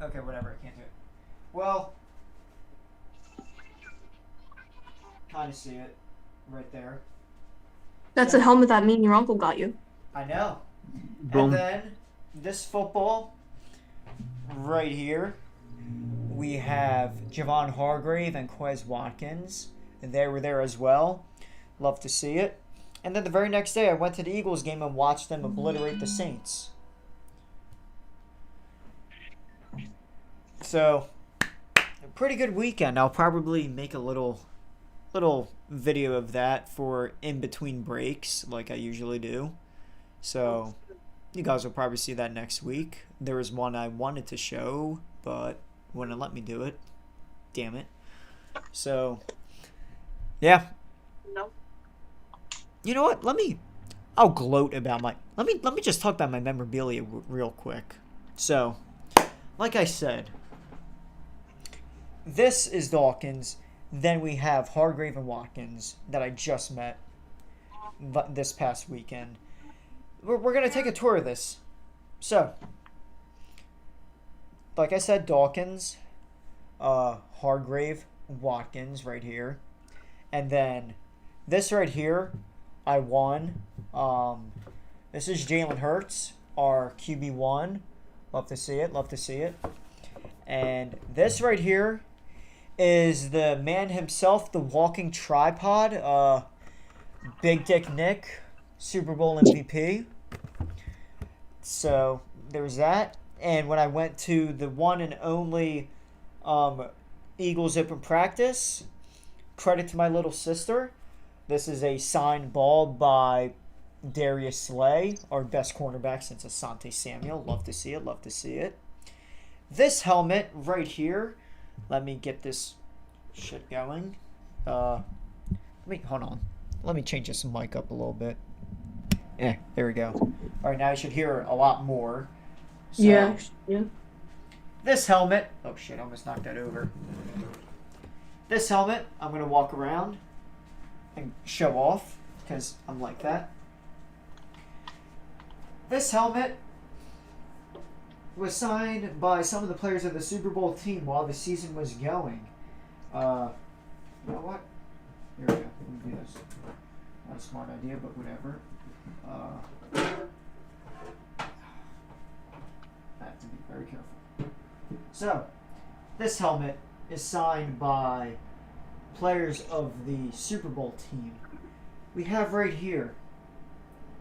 Okay, whatever. I can't do it. Well, kind of see it right there.
That's a helmet that me and your uncle got you.
I know.
Boom.
And then this football right here we have Javon Hargrave and Quez Watkins. They were there as well. Love to see it. And then the very next day, I went to the Eagles game and watched them obliterate the Saints. So, a pretty good weekend. I'll probably make a little video of that for in between breaks, like I usually do. So, you guys will probably see that next week. There was one I wanted to show, but wouldn't let me do it. Damn it. So, yeah.
No.
You know what? I'll gloat about let me just talk about my memorabilia real quick. So, like I said, this is Dawkins. Then we have Hargrave and Watkins that I just met this past weekend. We're going to take a tour of this. So, like I said, Dawkins, Hargrave, Watkins right here. And then this right here, I won. This is Jalen Hurts, our QB1. Love to see it. And this right here is the man himself, the walking tripod, Big Dick Nick, Super Bowl MVP. So there's that. And when I went to the one and only Eagles open practice, credit to my little sister. This is a signed ball by Darius Slay, our best cornerback since Asante Samuel. Love to see it. This helmet right here. Let me get this shit going. Hold on. Let me change this mic up a little bit. Yeah, there we go. All right, now you should hear a lot more. So,
Yeah.
This helmet. Oh shit! I almost knocked that over. This helmet, I'm gonna walk around and show off because I'm like that. This helmet was signed by some of the players of the Super Bowl team while the season was going. You know what? Here we go. Let me do this. Not a smart idea, but whatever. I have to be very careful. So, this helmet is signed by players of the Super Bowl team. We have right here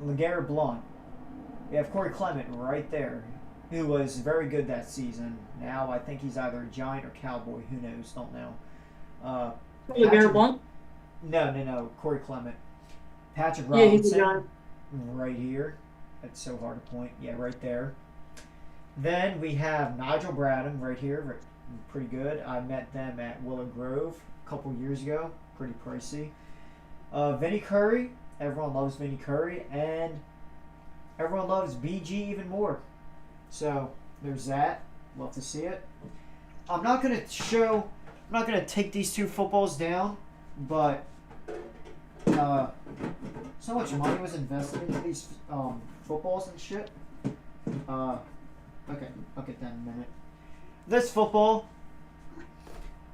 LeGarrette Blount. We have Corey Clement right there, who was very good that season. Now I think he's either a Giant or Cowboy. Who knows? Don't know.
LeGarrette Blount?
No. Corey Clement. Patrick
Yeah, he's a
Robinson.
Giant.
Right here. That's so hard to point. Yeah, right there. Then we have Nigel Bradham right here. Pretty good. I met them at Willow Grove a couple years ago. Pretty pricey. Vinny Curry. Everyone loves Vinny Curry. And everyone loves BG even more. So, there's that. Love to see it. I'm not going to take these two footballs down, but so much money was invested into these footballs and shit. Okay, I'll get that in a minute. This football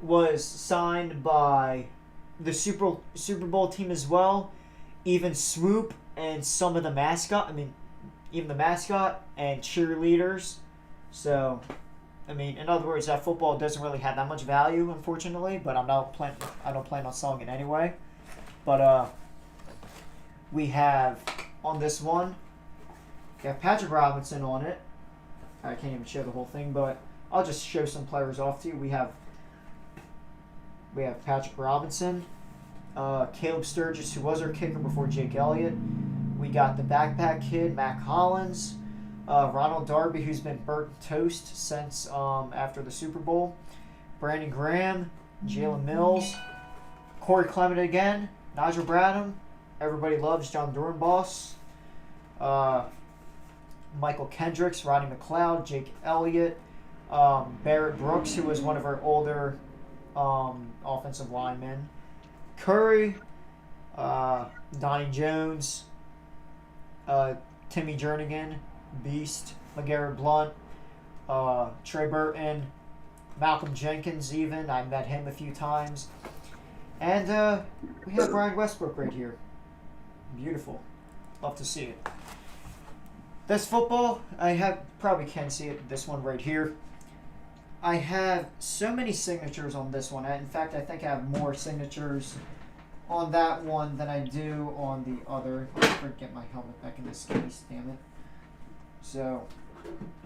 was signed by the Super Bowl team as well. Even Swoop and some of the mascot. Even the mascot and cheerleaders. So, in other words, that football doesn't really have that much value, unfortunately. But I don't plan on selling it anyway. But we have on this one, we have Patrick Robinson on it. I can't even show the whole thing, but I'll just show some players off to you. We have Patrick Robinson, Caleb Sturgis, who was our kicker before Jake Elliott. We got the backpack kid, Mac Hollins, Ronald Darby, who's been burnt toast since after the Super Bowl, Brandon Graham, Jalen Mills, Corey Clement again, Nigel Bradham. Everybody loves John Dorenbos. Michael Kendricks, Rodney McLeod, Jake Elliott, Barrett Brooks, who was one of our older offensive linemen, Curry, Donnie Jones, Timmy Jernigan, Beast, LeGarrette Blount, Trey Burton, Malcolm Jenkins even. I met him a few times. And we have Brian Westbrook right here. Beautiful. Love to see it. This football, probably can see it, this one right here. I have so many signatures on this one. In fact, I think I have more signatures on that one than I do on the other. I'll never get my helmet back in this case, damn it. So,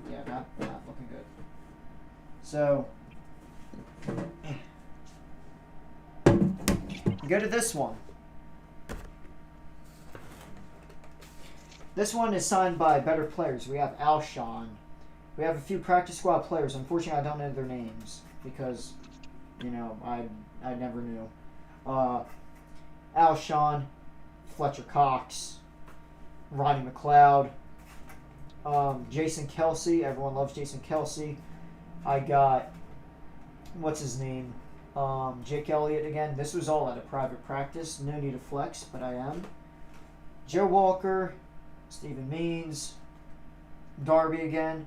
yeah, not looking good. So, go to this one. This one is signed by better players. We have Alshon. We have a few practice squad players. Unfortunately, I don't know their names because, you know, I never knew. Alshon, Fletcher Cox, Ronnie McLeod, Jason Kelsey. Everyone loves Jason Kelsey. I got, what's his name? Jake Elliott again. This was all at a private practice. No need to flex, but I am. Joe Walker, Stephen Means, Darby again.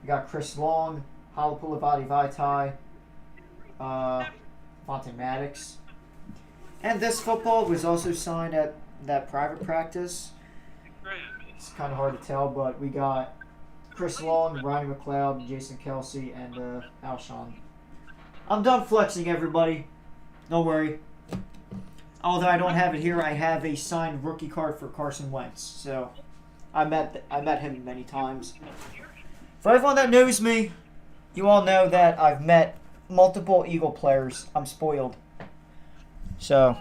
We got Chris Long, Halapulavati Vaitai, Vontae Maddox. And this football was also signed at that private practice. It's kind of hard to tell, but we got Chris Long, Ronnie McLeod, Jason Kelsey, and Alshon. I'm done flexing, everybody. Don't worry. Although I don't have it here, I have a signed rookie card for Carson Wentz. So I met him many times. For everyone that knows me, you all know that I've met multiple Eagle players. I'm spoiled. So,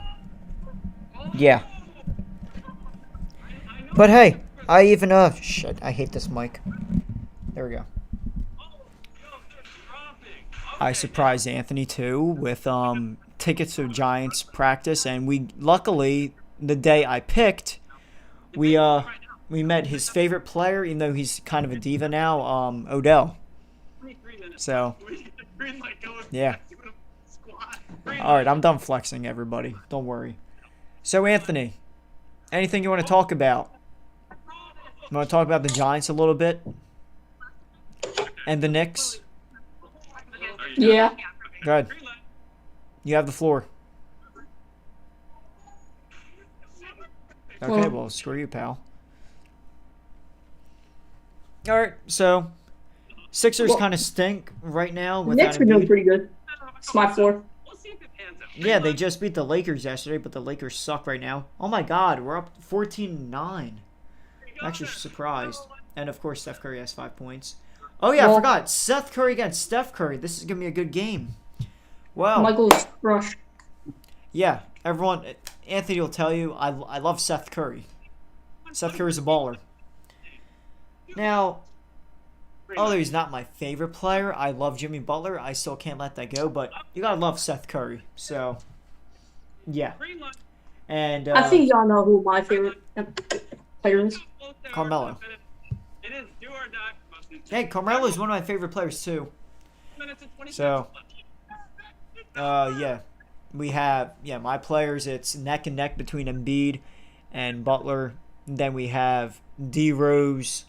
yeah. But hey, I even, shit, I hate this mic. There we go. I surprised Anthony, too, with, tickets to Giants practice, and we, luckily, the day I picked, we met his favorite player, even though he's kind of a diva now, Odell. So, yeah. Alright, I'm done flexing, everybody. Don't worry. So, Anthony, anything you want to talk about? You want to talk about the Giants a little bit? And the Knicks?
Yeah.
Go ahead. You have the floor. Okay, well, screw you, pal. Alright, so Sixers kind of stink right now.
The Knicks are doing
Embiid.
pretty good. It's my floor.
Yeah, they just beat the Lakers yesterday, but the Lakers suck right now. Oh my god, we're up 14-9. I'm actually surprised. And of course, Steph Curry has 5 points. Oh yeah, I forgot. Seth Curry against Steph Curry. This is going to be a good game. Wow.
Michael's crush.
Yeah, everyone, Anthony will tell you, I love Seth Curry. Seth Curry's a baller. Now, although he's not my favorite player, I love Jimmy Butler. I still can't let that go, but you gotta love Seth Curry. So, yeah. And
I think y'all know who my favorite player is.
Carmelo. Hey, Carmelo's one of my favorite players too. So, yeah. We have, my players, it's neck and neck between Embiid and Butler. Then we have D-Rose,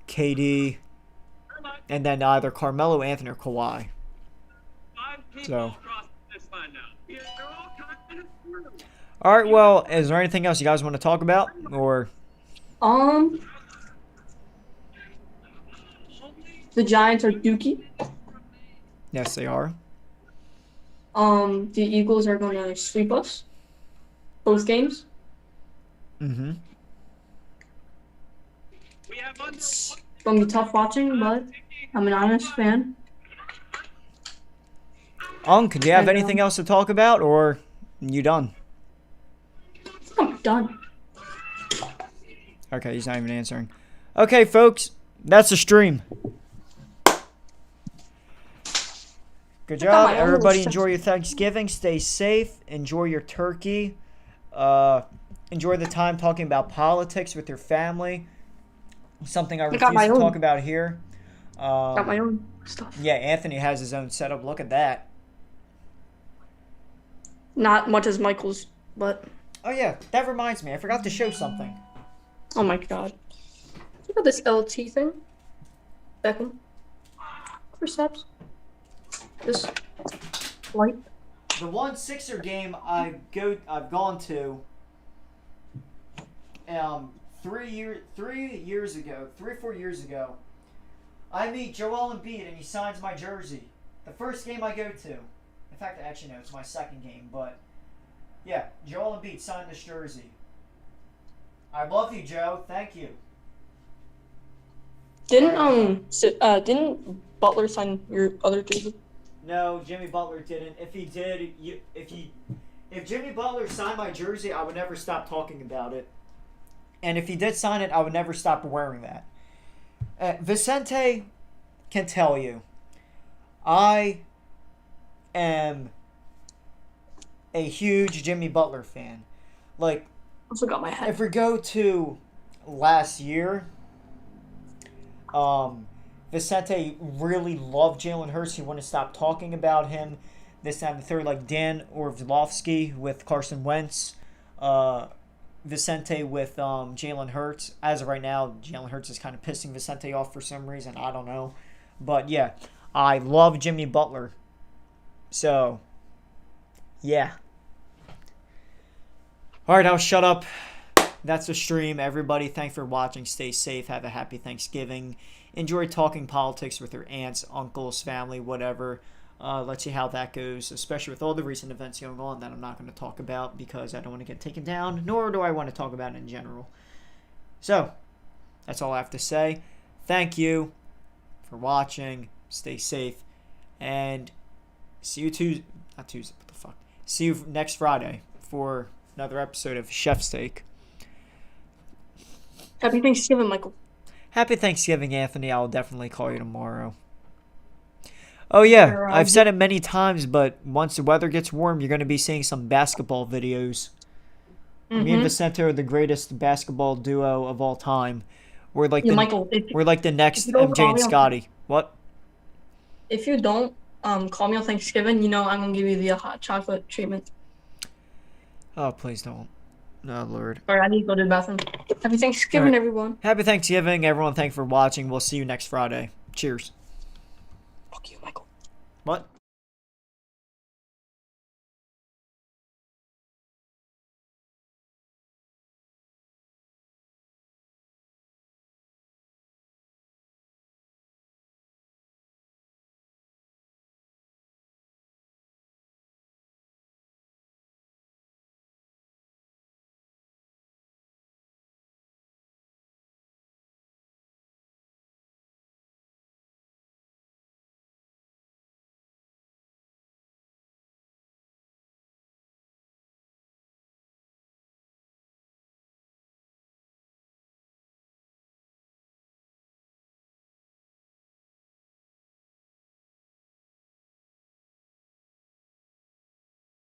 KD, and then either Carmelo, Anthony, or Kawhi. So. Alright, well, is there anything else you guys want to talk about? Or
the Giants are dookie.
yes, they are.
The Eagles are going to sweep us. Both games.
Mm-hmm.
It's going to be tough watching, but I'm an honest fan.
Unc, do you have anything else to talk about, or you done?
I'm done.
Okay, he's not even answering. Okay, folks, that's the stream. Good job. Everybody enjoy your Thanksgiving. Stay safe. Enjoy your turkey. Enjoy the time talking about politics with your family. Something I refuse to talk about here.
Got my own stuff.
Yeah, Anthony has his own setup. Look at that.
Not much as Michael's, but...
Oh, yeah. That reminds me. I forgot to show something.
Oh, my God. Look at this LT thing. Beckham. Perceps. This light.
The one Sixer game I've gone to 3 or 4 years ago, I meet Joel Embiid and he signs my jersey. The first game I go to. In fact, actually, no, it's my second game. But, yeah, Joel Embiid signed this jersey. I love you, Joe. Thank you.
Didn't Butler sign your other jersey?
No, Jimmy Butler didn't. If he did, if Jimmy Butler signed my jersey, I would never stop talking about it. And if he did sign it, I would never stop wearing that. Vicente can tell you, I am a huge Jimmy Butler fan. Like,
I forgot my hat.
if we go to last year, Vicente really loved Jalen Hurts. He wouldn't stop talking about him. This time, the third, like Dan Orlovsky with Carson Wentz. Vicente with Jalen Hurts. As of right now, Jalen Hurts is kind of pissing Vicente off for some reason. I don't know. But yeah, I love Jimmy Butler. So, yeah. Alright, I'll shut up. That's the stream. Everybody, thanks for watching. Stay safe. Have a happy Thanksgiving. Enjoy talking politics with your aunts, uncles, family, whatever. Let's see how that goes, especially with all the recent events going on that I'm not going to talk about because I don't want to get taken down, nor do I want to talk about it in general. So, that's all I have to say. Thank you for watching. Stay safe. And see you See you next Friday for another episode of Chef Steak.
Happy Thanksgiving, Michael.
Happy Thanksgiving, Anthony. I'll definitely call you tomorrow. Oh, yeah. I've said it many times, but once the weather gets warm, you're going to be seeing some basketball videos. Me and Vicente are the greatest basketball duo of all time. We're like
Michael,
we're like the next MJ and Scotty. What?
If you don't call me on Thanksgiving, you know I'm going to give you the hot chocolate treatment.
Oh, please don't. No, Lord.
All right, I need to go to the bathroom. Happy Thanksgiving, everyone.
Happy Thanksgiving, everyone. Thanks for watching. We'll see you next Friday. Cheers.
Fuck you, Michael.
What?